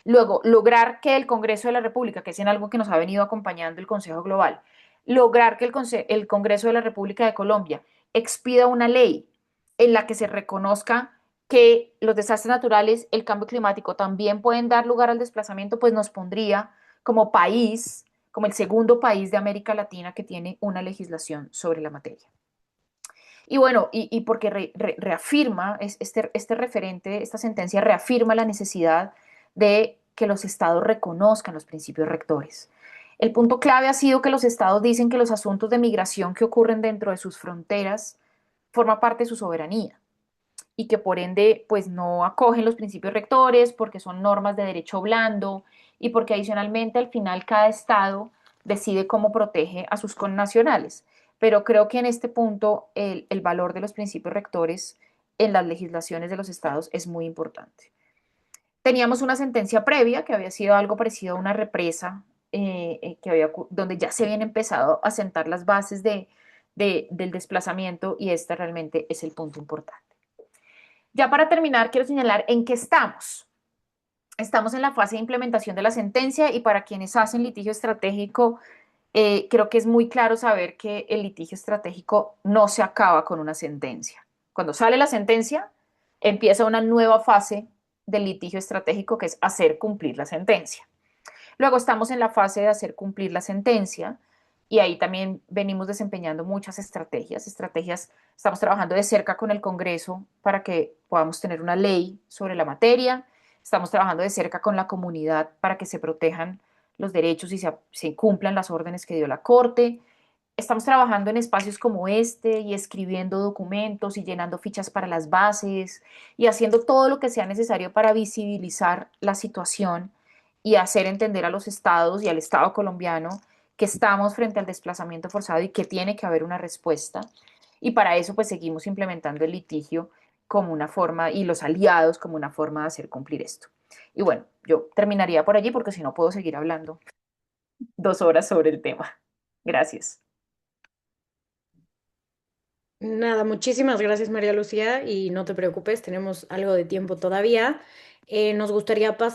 Luego, lograr que el Congreso de la República, que es en algo que nos ha venido acompañando el Consejo Global, lograr que el Congreso de la República de Colombia expida una ley en la que se reconozca que los desastres naturales, el cambio climático también pueden dar lugar al desplazamiento, pues nos pondría como país, como el segundo país de América Latina que tiene una legislación sobre la materia. Y bueno, y porque reafirma, este referente, esta sentencia reafirma la necesidad de que los estados reconozcan los principios rectores. El punto clave ha sido que los estados dicen que los asuntos de migración que ocurren dentro de sus fronteras forman parte de su soberanía y que por ende pues no acogen los principios rectores porque son normas de derecho blando y porque adicionalmente al final cada estado decide cómo protege a sus connacionales. Pero creo que en este punto el valor de los principios rectores en las legislaciones de los estados es muy importante. Teníamos una sentencia previa que había sido algo parecido a una represa, donde ya se habían empezado a sentar las bases del desplazamiento y este realmente es el punto importante. Ya para terminar, quiero señalar en qué estamos. Estamos en la fase de implementación de la sentencia y para quienes hacen litigio estratégico, creo que es muy claro saber que el litigio estratégico no se acaba con una sentencia. Cuando sale la sentencia, empieza una nueva fase del litigio estratégico que es hacer cumplir la sentencia. Luego estamos en la fase de hacer cumplir la sentencia y ahí también venimos desempeñando muchas estrategias. Estamos trabajando de cerca con el Congreso para que podamos tener una ley sobre la materia. Estamos trabajando de cerca con la comunidad para que se protejan los derechos y se cumplan las órdenes que dio la Corte. Estamos trabajando en espacios como este y escribiendo documentos y llenando fichas para las bases y haciendo todo lo que sea necesario para visibilizar la situación y hacer entender a los estados y al Estado colombiano que estamos frente al desplazamiento forzado y que tiene que haber una respuesta. Y para eso pues seguimos implementando el litigio como una forma y los aliados como una forma de hacer cumplir esto. Y bueno, yo terminaría por allí porque si no puedo seguir hablando 2 horas sobre el tema. Gracias. Nada, muchísimas gracias María Lucía y no te preocupes, tenemos algo de tiempo todavía. Nos gustaría pasar